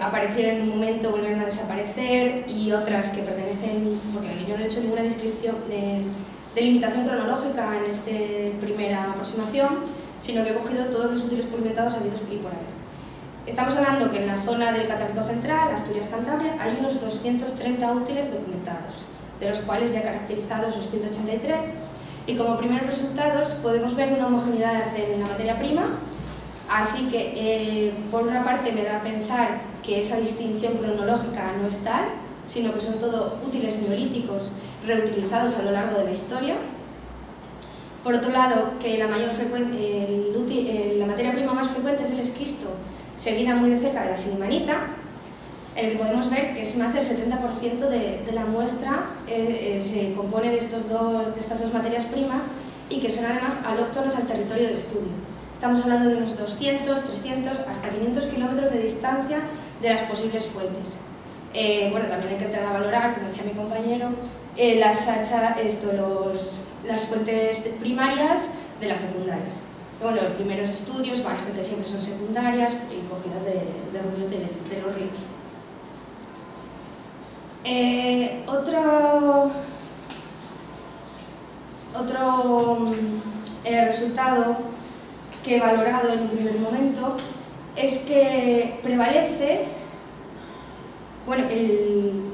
Speaker 7: aparecieron en un momento, volvieron a desaparecer, y otras que pertenecen, porque yo no he hecho ninguna descripción de limitación cronológica en esta primera aproximación, sino que he cogido todos los útiles pulimentados habidos y por haber. Estamos hablando que en la zona del Cantábrico Central, Asturias-Cantabria, hay unos 230 útiles documentados, de los cuales ya caracterizados los 183, y como primeros resultados podemos ver una homogeneidad en la materia prima, así que por una parte me da a pensar que esa distinción cronológica no es tal, sino que son todo útiles neolíticos reutilizados a lo largo de la historia. Por otro lado, que la materia prima más frecuente es el esquisto, seguida muy de cerca de la silimanita, en el que podemos ver que es más del 70% de la muestra se compone de estas dos materias primas y que son además alóctonas al territorio de estudio. Estamos hablando de unos 200, 300, hasta 500 kilómetros de distancia de las posibles fuentes. Bueno, también hay que entrar a valorar, como decía mi compañero, las fuentes primarias de las secundarias. Bueno, los primeros estudios parecen que siempre son secundarias y cogidas de ríos de los ríos. Otro resultado que he valorado en un primer momento es que prevalece,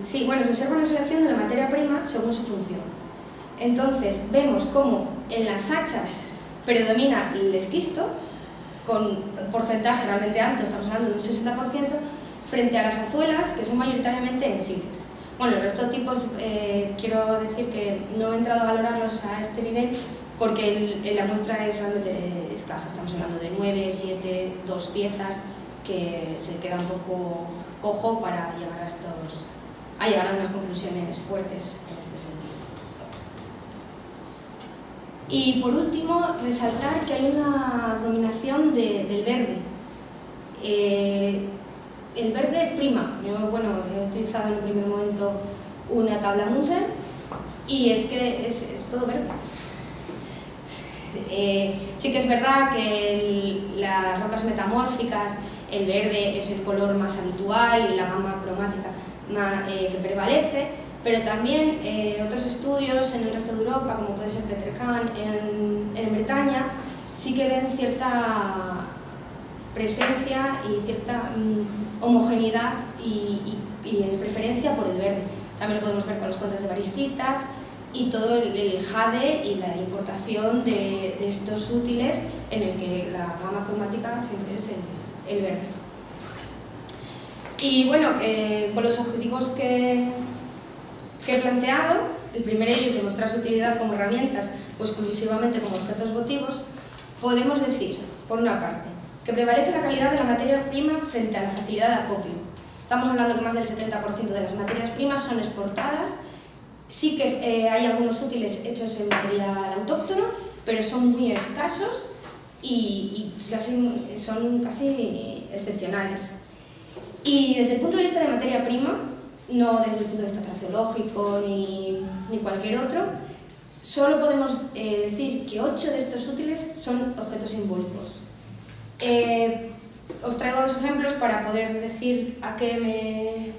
Speaker 7: se observa una selección de la materia prima según su función. Entonces vemos cómo en las hachas predomina el esquisto, con un porcentaje realmente alto, estamos hablando de un 60%, frente a las azuelas, que son mayoritariamente en sílex. Bueno, el resto de tipos, quiero decir que no he entrado a valorarlos a este nivel porque la muestra es realmente escasa. Estamos hablando de 9, 7, 2 piezas, que se queda un poco cojo para llegar a unas conclusiones fuertes en este sentido. Y por último, resaltar que hay una dominación del verde. El verde prima. Yo, he utilizado en un primer momento una tabla Munsen y es que es todo verde. Sí que es verdad que las rocas metamórficas, el verde es el color más habitual y la gama cromática que prevalece, pero también otros estudios en el resto de Europa, como puede ser Petercan en Bretaña, sí que ven cierta presencia y cierta homogeneidad y preferencia por el verde. También lo podemos ver con los contes de Bariscitas y todo el jade y la importación de estos útiles en el que la gama cromática siempre es el verde. Y bueno, con los objetivos que he planteado, el primero de ellos es demostrar su utilidad como herramientas o exclusivamente como objetos votivos, podemos decir, por una parte, que prevalece la calidad de la materia prima frente a la facilidad de acopio. Estamos hablando que más del 70% de las materias primas son exportadas. Sí que hay algunos útiles hechos en material autóctono, pero son muy escasos y son casi excepcionales. Y desde el punto de vista de materia prima, no desde el punto de vista traceológico ni cualquier otro, solo podemos decir que 8 de estos útiles son objetos simbólicos. Os traigo 2 ejemplos para poder decir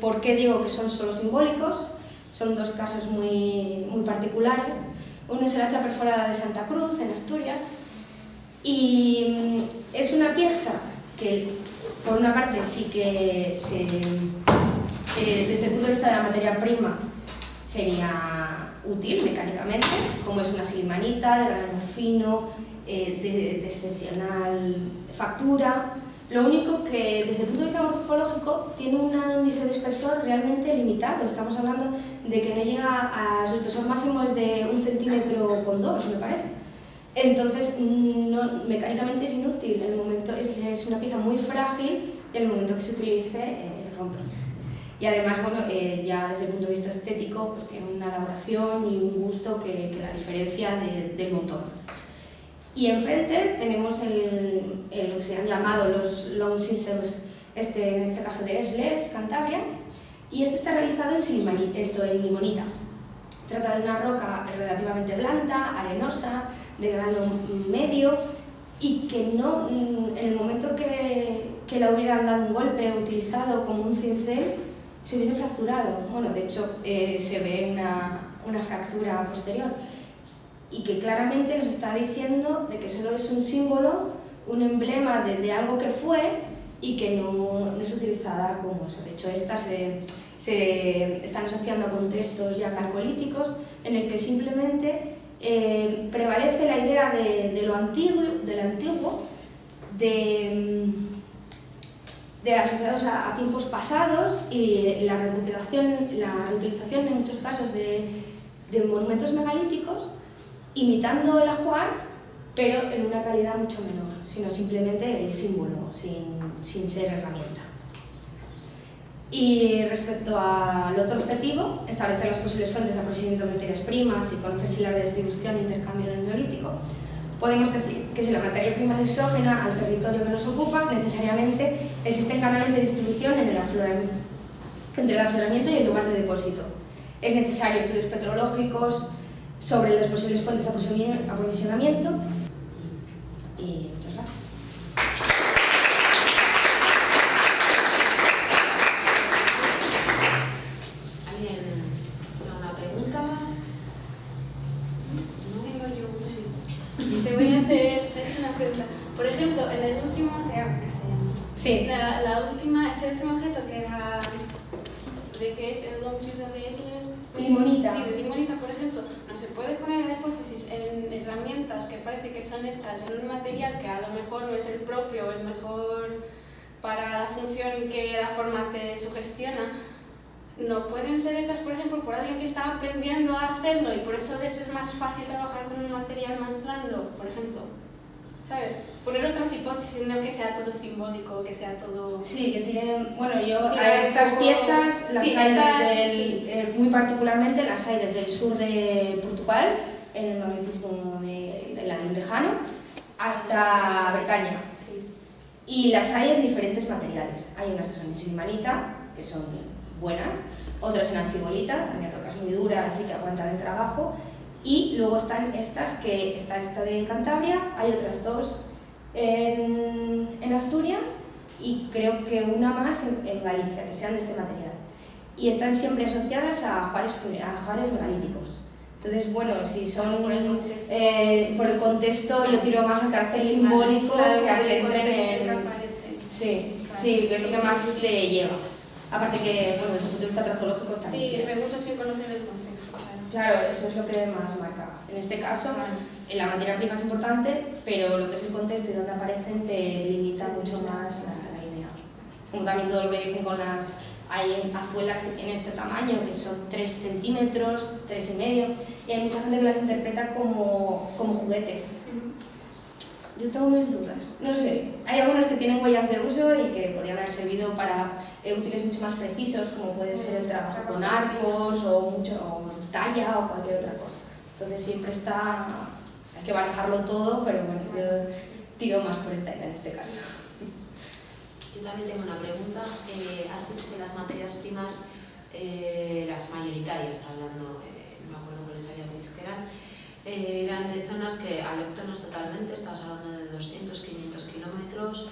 Speaker 7: por qué digo que son solo simbólicos. Son 2 casos muy particulares. Uno es el hacha perforada de Santa Cruz, en Asturias, y es una pieza que, por una parte, sí que desde el punto de vista de la materia prima sería útil mecánicamente, como es una silimanita de grano fino, de excepcional factura. Lo único que desde el punto de vista morfológico tiene un índice de espesor realmente limitado. Estamos hablando de que no llega a su espesor máximo, es de 1,2 centímetros, me parece. Entonces, mecánicamente es inútil. En el momento, es una pieza muy frágil y en el momento que se utilice rompe. Y además, bueno, ya desde el punto de vista estético, pues tiene una elaboración y un gusto que la diferencia del montón. Y enfrente tenemos lo que se han llamado los long sisels, en este caso de Esles, Cantabria, y este está realizado en limonita. Se trata de una roca relativamente blanda, arenosa, de grano medio, y que no, en el momento que la hubieran dado un golpe o utilizado como un cincel, se hubiese fracturado. Bueno, de hecho, se ve una fractura posterior. Y que claramente nos está diciendo de que solo es un símbolo, un emblema de algo que fue y que no es utilizada como eso. De hecho, estas se están asociando a contextos ya calcolíticos en el que simplemente prevalece la idea de lo antiguo, de asociados a tiempos pasados, y la reutilización en muchos casos de monumentos megalíticos, imitando el ajuar, pero en una calidad mucho menor, sino simplemente el símbolo, sin ser herramienta. Y respecto al otro objetivo, establecer las posibles fuentes de aprovechamiento de materias primas y conocer si la distribución e intercambio del neolítico, podemos decir que si la materia prima es exógena al territorio que nos ocupa, necesariamente existen canales de distribución entre el afloramiento y el lugar de depósito. Es necesario estudios petrológicos sobre las posibles fuentes de aprovisionamiento, y muchas gracias.
Speaker 2: ¿Alguien tiene una pregunta?
Speaker 1: No tengo yo, sí. Te voy a hacer una pregunta. Por ejemplo, en el último teatro, ¿qué se llama?
Speaker 7: Sí.
Speaker 1: Ese último objeto que era de que es el long chisel de Esles.
Speaker 7: Limonita.
Speaker 1: Sí, de limonita, por ejemplo. No se puede poner la hipótesis en herramientas que parece que son hechas en un material que a lo mejor no es el propio o es mejor para la función que la forma te sugestiona. No pueden ser hechas, por ejemplo, por alguien que está aprendiendo a hacerlo y por eso les es más fácil trabajar con un material más blando, por ejemplo. ¿Sabes? Poner otras hipótesis, no que sea todo simbólico, que sea todo...
Speaker 7: Sí, que tienen... Bueno,
Speaker 1: Tiene
Speaker 7: estas
Speaker 1: poco...
Speaker 7: piezas las
Speaker 1: sí,
Speaker 7: hay muy particularmente las hay desde el sur de Portugal, en el magnetismo del Alentejano, hasta Bretaña.
Speaker 1: Sí.
Speaker 7: Y las hay en diferentes materiales. Hay unas que son en silimanita, que son buenas, otras en anfibolita, también rocas muy duras y que aguantan el trabajo. Y luego están estas, que está esta de Cantabria, hay otras 2 en Asturias y creo que una más en Galicia, que sean de este material. y están siempre asociadas a ajuares megalíticos. Entonces, bueno, si son por el contexto, yo tiro más al carácter simbólico que a que entren en... Sí, sí, que es lo que más te lleva. Aparte que, bueno, desde el punto de vista trazológico está bien.
Speaker 1: Sí, pregunto sin conocer el contexto, claro.
Speaker 7: Claro, eso es lo que más marca. En este caso, la materia prima es importante, pero lo que es el contexto y donde aparecen te limita mucho más la idea. Como también todo lo que dicen con las... Hay azuelas que tienen este tamaño, que son 3 centímetros, 3,5, y hay mucha gente que las interpreta como juguetes. Yo tengo mis dudas, no sé. Hay algunas que tienen huellas de uso y que podrían haber servido para útiles mucho más precisos, como puede ser el trabajo con arcos o talla o cualquier otra cosa. Entonces siempre hay que barajarlo todo, pero bueno, yo tiro más por esta idea en este caso.
Speaker 2: Yo también tengo una pregunta. Has dicho que las materias primas, las mayoritarias, hablando, no me acuerdo cuáles habías dicho que eran de zonas que alóctonas totalmente, estás hablando de 200, 500 kilómetros,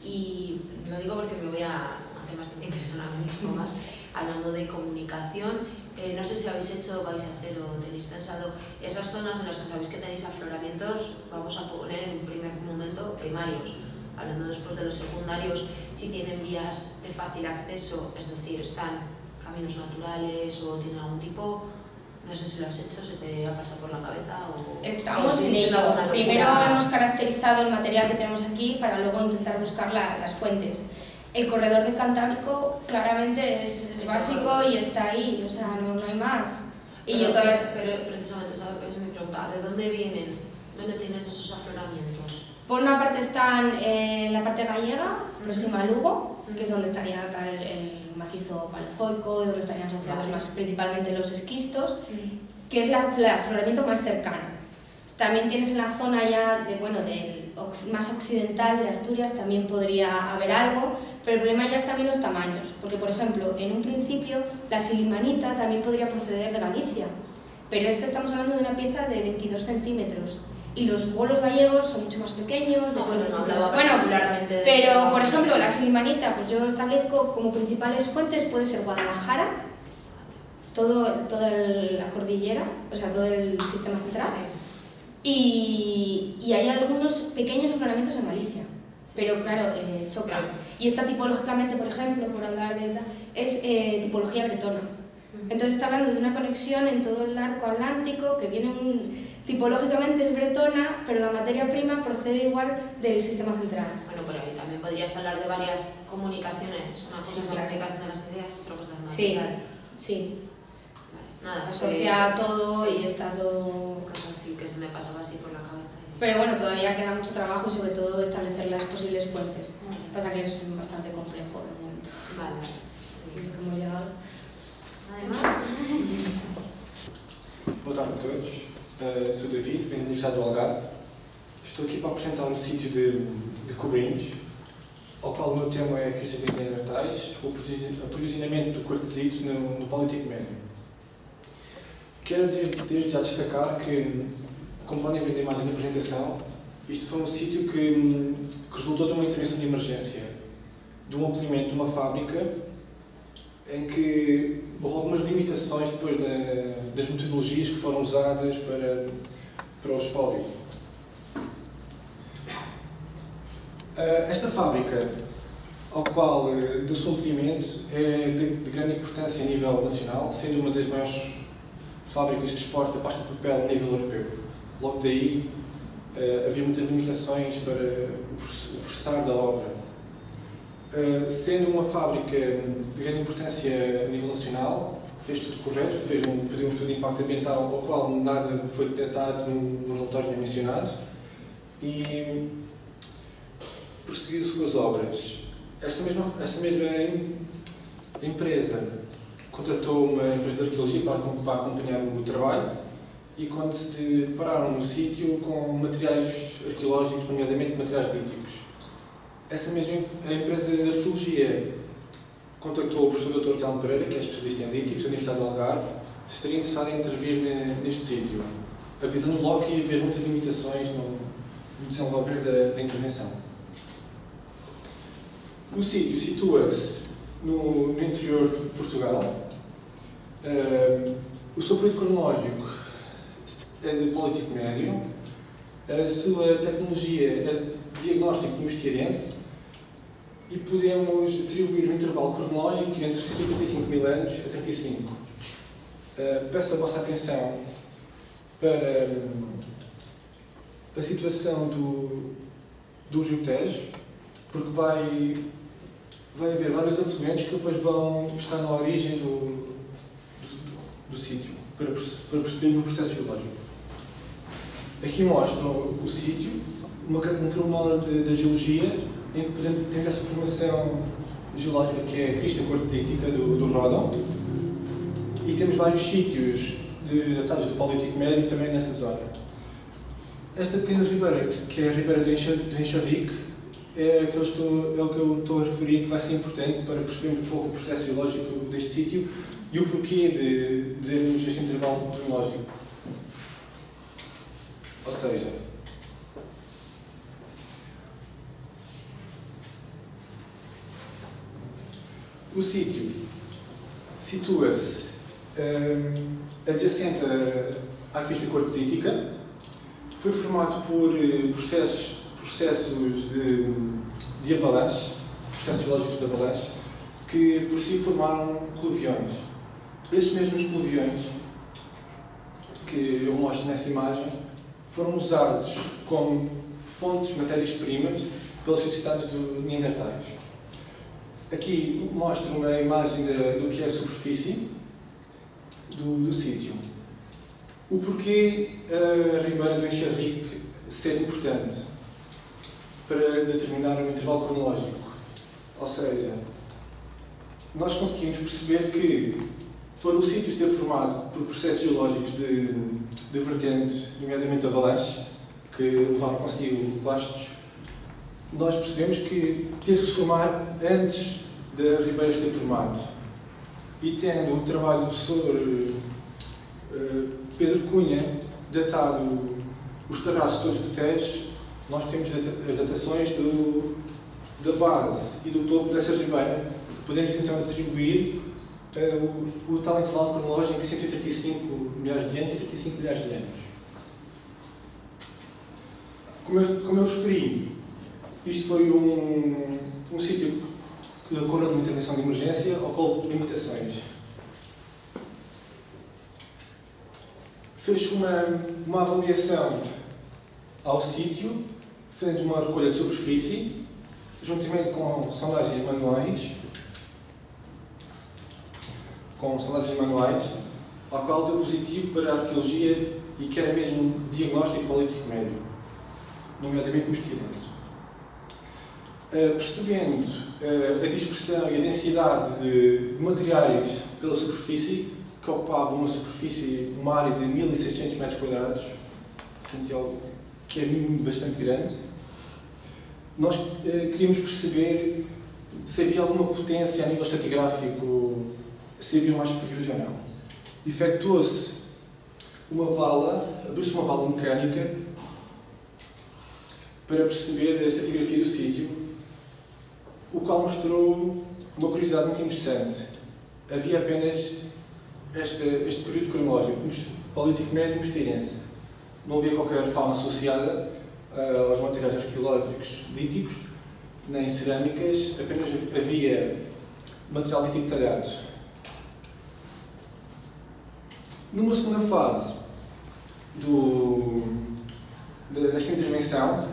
Speaker 2: y lo digo porque me voy a temas que me interesan a mí mismo más, hablando de comunicación. No sé si habéis hecho, vais a hacer o tenéis pensado esas zonas en las que sabéis que tenéis afloramientos, vamos a poner en un primer momento primarios, hablando después de los secundarios, si tienen vías de fácil acceso, es decir, están caminos naturales o tienen algún tipo, no sé si lo has hecho, se te ha pasado por la cabeza o...
Speaker 7: Estamos en ello. Primero hemos caracterizado el material que tenemos aquí para luego intentar buscar las fuentes. El corredor del Cantábrico claramente es básico y está ahí, o sea, no hay más.
Speaker 2: Pero precisamente, esa es mi pregunta, ¿de dónde vienen? ¿Dónde tienes esos afloramientos?
Speaker 7: Por una parte están en la parte gallega, próxima a Lugo, que es donde estaría el macizo paleozoico, y donde estarían asociados más principalmente los esquistos, que es el afloramiento más cercano. También tienes en la zona ya del más occidental de Asturias, también podría haber algo, pero el problema ya es también los tamaños, porque por ejemplo, en un principio la silimanita también podría proceder de Galicia, pero estamos hablando de una pieza de 22 centímetros. Y los bolos gallegos son mucho más pequeños. Pero por ejemplo, la silimanita, pues yo establezco como principales fuentes, puede ser Guadalajara, toda la cordillera, o sea, todo el sistema central, y hay algunos pequeños afloramientos en Galicia, pero claro, chocan. Y esta tipológicamente, por ejemplo, por hablar de es tipología bretona. Entonces está hablando de una conexión en todo el arco atlántico que viene tipológicamente es bretona, pero la materia prima procede igual del sistema central.
Speaker 2: Bueno, pero ahí también podrías hablar de varias comunicaciones. Una cosa es la comunicación de las ideas, otra cosa es el material.
Speaker 7: Sí.
Speaker 2: Vale, nada,
Speaker 7: asocia todo y está todo...
Speaker 2: Cosas así que se me pasaba así por la cabeza.
Speaker 7: Pero bueno, todavía queda mucho trabajo y sobre todo establecer las posibles fuentes. Pasa que es bastante complejo de momento.
Speaker 2: Vale.
Speaker 7: Hemos llegado.
Speaker 2: Además...
Speaker 4: Boa tarde a todos. Sou David, venho da Universidade do Algarve. Estou aqui para apresentar sítio de cobrinhos, ao qual o meu tema é crescimento de neandertais, o aprisionamento do quartzito no Paleolítico Médio. Quero desde já destacar que, como podem ver na imagem da apresentação, isto foi sítio que resultou de uma intervenção de emergência, de um ampliamento de uma fábrica em que houve algumas limitações depois das metodologias que foram usadas para o espólio. Esta fábrica, ao qual deu-se um ampliamento, é de grande importância a nível nacional, sendo uma das maiores fábricas que exporta pasta de papel a nível europeu. Logo daí, havia muitas limitações para o processar da obra. Sendo uma fábrica de grande importância a nível nacional, fez tudo correto, pediu um estudo de impacto ambiental, ao qual nada foi detectado no relatório mencionado, e prosseguiu-se com as obras. Essa mesma empresa contratou uma empresa de arqueologia para acompanhar o trabalho, e quando se depararam no sítio com materiais arqueológicos, nomeadamente materiais líticos. Essa mesma empresa de arqueologia contactou o professor Dr. Telmo Pereira, que é especialista em líticos da Universidade do Algarve, se estaria interessado em intervir neste sítio, avisando logo que ia haver muitas limitações no desenvolver da intervenção. O sítio situa-se no interior de Portugal, O seu período cronológico é de Político Médio, a sua tecnologia é diagnóstico mosteirense e podemos atribuir um intervalo cronológico entre 135 mil anos a 35. Peço a vossa atenção para a situação do Rio Tejo, porque vai haver vários afluentes que depois vão estar na origem do sítio, para perceber o processo geológico. Aqui mostra o sítio, um pormenor da geologia, em que temos essa formação geológica que é a crista quartzítica do Ródão, e temos vários sítios datados do Político Médio também nesta zona. Esta pequena ribeira, que é a ribeira do Enxarrique, é o que eu estou a referir, que vai ser importante para percebermos um pouco o processo geológico deste sítio e o porquê de dizermos este intervalo cronológico. Ou seja, o sítio situa-se adjacente à crista quartzítica, foi formado por processos de avalanche, processos geológicos de avalanche, que por si formaram coluviões. Esses mesmos coluviões, que eu mostro nesta imagem, foram usados como fontes de matérias-primas pelas sociedades do Neandertais. Aqui mostro uma imagem do que é a superfície do sítio. O porquê a ribeira do Enxarrique ser importante para determinar um intervalo cronológico. Ou seja, nós conseguimos perceber que, para o sítio ser formado por processos geológicos de vertente, nomeadamente avalanche, que levaram consigo lastros, nós percebemos que teve que se formar antes da ribeira ter formado. E tendo o trabalho do professor Pedro Cunha datado os terraços todos do Tejo, nós temos as datações da base e do topo dessa ribeira. Podemos então atribuir o tal intervalo cronológico de 185 milhares de anos e 35 milhares de anos. Como eu referi, isto foi um sítio que ocorreu numa intervenção de emergência ou com limitações. Fez uma avaliação ao sítio, fazendo uma recolha de superfície, juntamente com sondagens manuais, ao qual deu positivo para a arqueologia e que era mesmo diagnóstico político médio, nomeadamente mosteirense. Percebendo a dispersão e a densidade de materiais pela superfície, que ocupava uma área de 1.600 metros quadrados, que é bastante grande, nós queríamos perceber se havia alguma potência a nível estratigráfico, se havia mais períodos ou não. Efetuou-se abriu-se uma vala mecânica para perceber a estratigrafia do sítio, o qual mostrou uma curiosidade muito interessante. Havia apenas este período cronológico, Político Médio mosteirense. Não havia qualquer fauna associada aos materiais arqueológicos líticos, nem cerâmicas, apenas havia material lítico talhado. Numa segunda fase desta intervenção,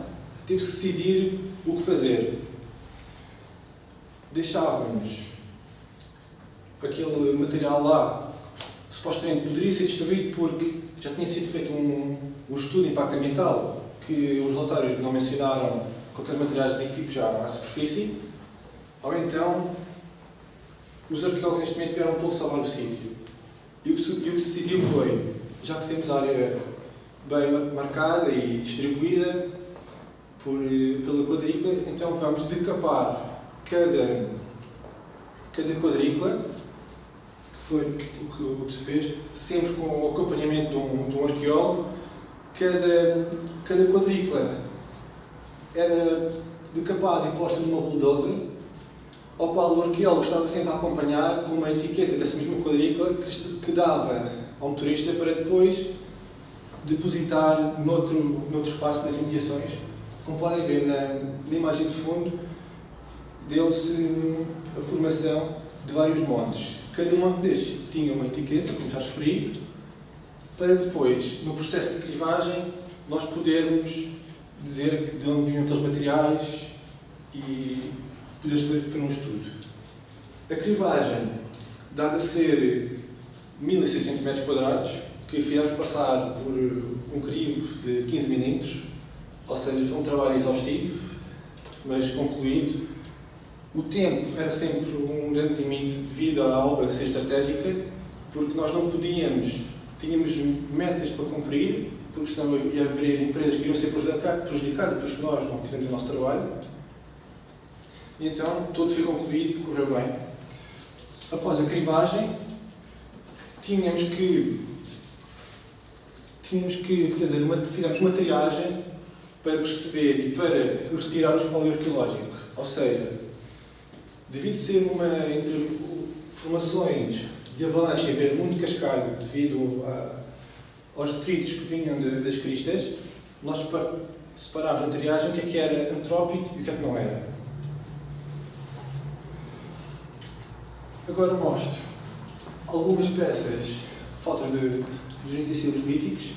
Speaker 4: teve-se que decidir o que fazer. Deixávamos aquele material lá, supostamente poderia ser destruído porque já tinha sido feito um estudo de impacto ambiental, que os relatórios não mencionaram qualquer materiais líticos já à superfície, ou então os arqueólogos neste momento vieram um pouco salvar o sítio. E o que se decidiu foi, já que temos a área bem marcada e distribuída pela quadrícula, então vamos decapar cada quadrícula, que foi o que se fez, sempre com o acompanhamento de um arqueólogo. Cada quadrícula era decapada e posta numa bulldozer, ao qual o arqueólogo estava sempre a acompanhar com uma etiqueta dessa mesma quadrícula que dava ao motorista para depois depositar noutro espaço das imediações. Como podem ver na imagem de fundo, deu-se a formação de vários montes. Cada monte destes tinha uma etiqueta, como já referi, para depois, no processo de crivagem, nós podermos dizer de onde vinham aqueles materiais e poder fazer um estudo. A crivagem, dada a ser 1600 metros quadrados, que fizemos passar por um crivo de 15 minutos, ou seja, foi um trabalho exaustivo, mas concluído. O tempo era sempre um grande limite devido à obra ser estratégica, porque nós não podíamos, tínhamos metas para cumprir, porque senão ia haver empresas que iriam ser prejudicadas porque nós não fizemos o nosso trabalho. E então, tudo foi concluído e correu bem. Após a crivagem, tínhamos que fizemos uma triagem para perceber e para retirar o espólio arqueológico. Ou seja, devido a ser entre formações de avalanche e haver muito cascalho devido aos detritos que vinham das cristas, nós separámos a triagem o que era antrópico e o que não era. Agora mostro algumas peças, fotos dos utensílios líticos,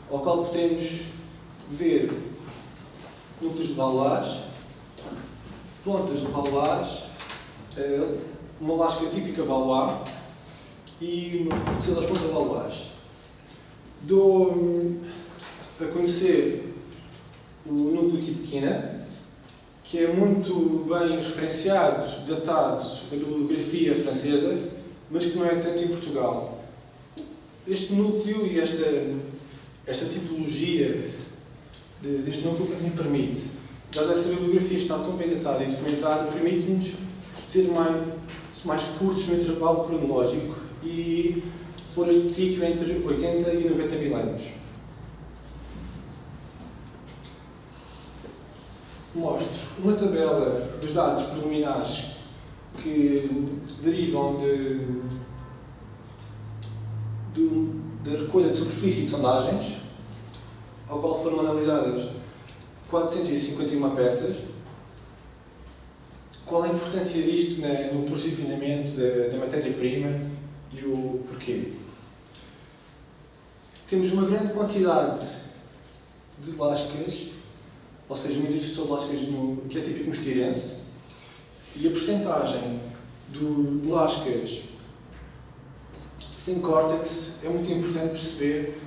Speaker 4: ao qual podemos ver núcleos de valulares, pontas de valulares, uma lasca típica valuar e das pontas de valulares. Dou a conhecer o núcleo tipo quina, que é muito bem referenciado, datado na bibliografia francesa, mas que não é tanto em Portugal. Este núcleo e esta tipologia deste núcleo que me permite, dada essa bibliografia está tão bem datada e documentada, permite-nos ser mais curtos no intervalo cronológico e pôr este sítio entre 80 e 90 mil anos. Mostro uma tabela dos dados preliminares que derivam da recolha de superfície de sondagens, ao qual foram analisadas 451 peças. Qual a importância disto no posicionamento da matéria-prima e o porquê? Temos uma grande quantidade de lascas, ou seja, uma indústria de lascas que é típico mostirense, e a percentagem de lascas sem córtex é muito importante perceber,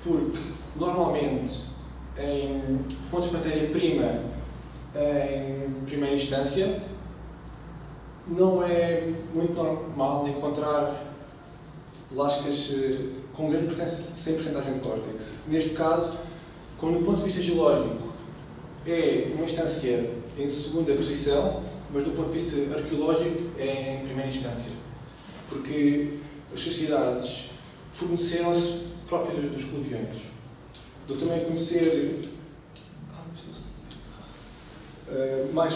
Speaker 4: porque normalmente em fontes de matéria-prima em primeira instância não é muito normal encontrar lascas com grande sem percentagem de córtex. Neste caso, como do ponto de vista geológico é uma instância em segunda posição, mas do ponto de vista arqueológico é em primeira instância, porque as sociedades forneceram-se próprias dos cluviões. Dou também a conhecer mais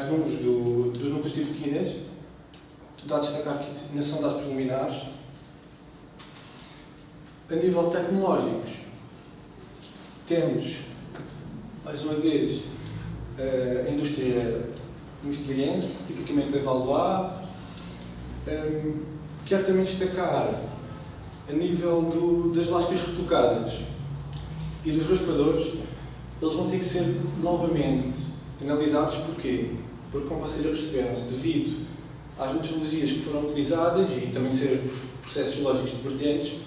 Speaker 4: números dos núcleos tipo quinas, dá a destacar que ainda são dados preliminares. A nível tecnológicos, temos, mais uma vez, a indústria mostirense, tipicamente a Valois. Quero também destacar, a nível das lascas retocadas e dos raspadores, eles vão ter que ser novamente analisados. Porquê? Porque, como vocês já perceberam, devido às metodologias que foram utilizadas e também de ser processos geológicos divergentes,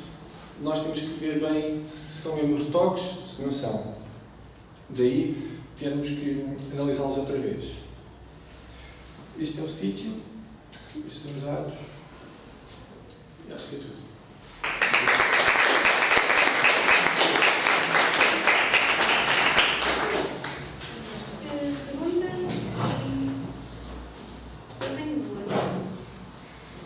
Speaker 4: nós temos que ver bem se são mesmo retoques, se não são. Daí, temos que analisá-los outra vez. Este é o sítio, estes são os dados, e acho que é tudo.
Speaker 1: Perguntas? Eu tenho duas.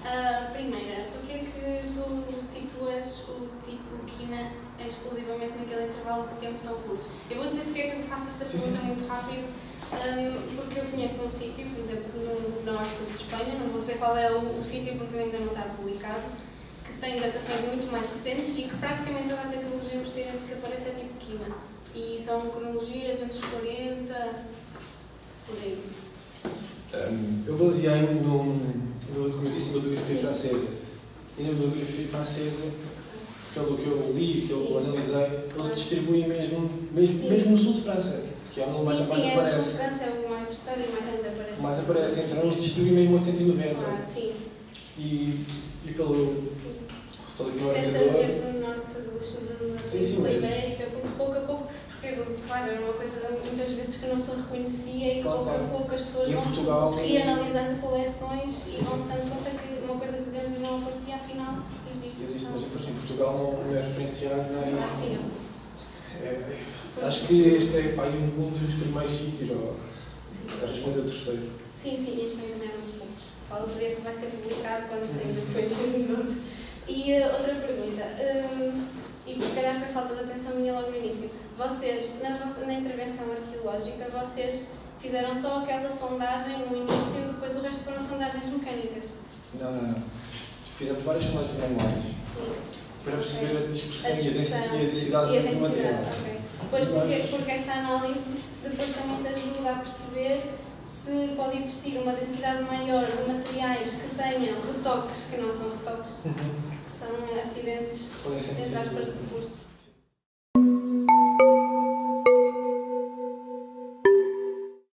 Speaker 1: A primeira, porquê é que tu situas o tipo quina exclusivamente naquele intervalo de tempo tão curto? Eu vou dizer porque é que eu faço esta pergunta muito rápido, Porque eu conheço um sítio, por exemplo, no norte de Espanha, não vou dizer qual é o sítio porque ainda não está publicado, que tem datações muito mais recentes e que praticamente toda a tecnologia mosteirense que aparece é tipo quina. E são cronologias entre os 40, por aí.
Speaker 4: Eu baseei-me como eu disse, em bibliografia francesa. E na bibliografia francesa, pelo que eu li, que eu analisei, eles distribuem mesmo no sul de França, que é onde mais aparece.
Speaker 1: É o sul de França, é o mais estado e mais onde aparece.
Speaker 4: Mais aparece, então eles distribuem mesmo 80 e 90.
Speaker 1: Sim.
Speaker 4: E pelo...
Speaker 1: Sim.
Speaker 4: Falei que não era
Speaker 1: Tenta
Speaker 4: verdadeiro.
Speaker 1: ver no norte da Península Ibérica, porque pouco a pouco, porque claro, era uma coisa muitas vezes que não se reconhecia e que pouco a pouco as pessoas vão reanalisando coleções e vão se dando conta que uma coisa que dizemos não aparecia, afinal existe.
Speaker 4: Mas em Portugal não é referenciado nem...
Speaker 1: Sim, eu sei.
Speaker 4: Acho que este é um dos primeiros sítios, a responder o terceiro.
Speaker 1: Sim, em Espanha também há muito poucos. Falo por esse vai ser publicado quando sair depois do minuto. E outra pergunta, isto se calhar foi falta de atenção minha logo no início. Vocês, na intervenção arqueológica, vocês fizeram só aquela sondagem no início, depois o resto foram sondagens mecânicas?
Speaker 4: Não. Fizemos várias sondagens manuais para perceber a dispersão e a densidade do material.
Speaker 1: Okay. Depois, porque essa análise depois também te ajuda a perceber se pode existir uma densidade maior de materiais que tenham retoques, que não são retoques, que são acidentes, entre aspas, de percurso.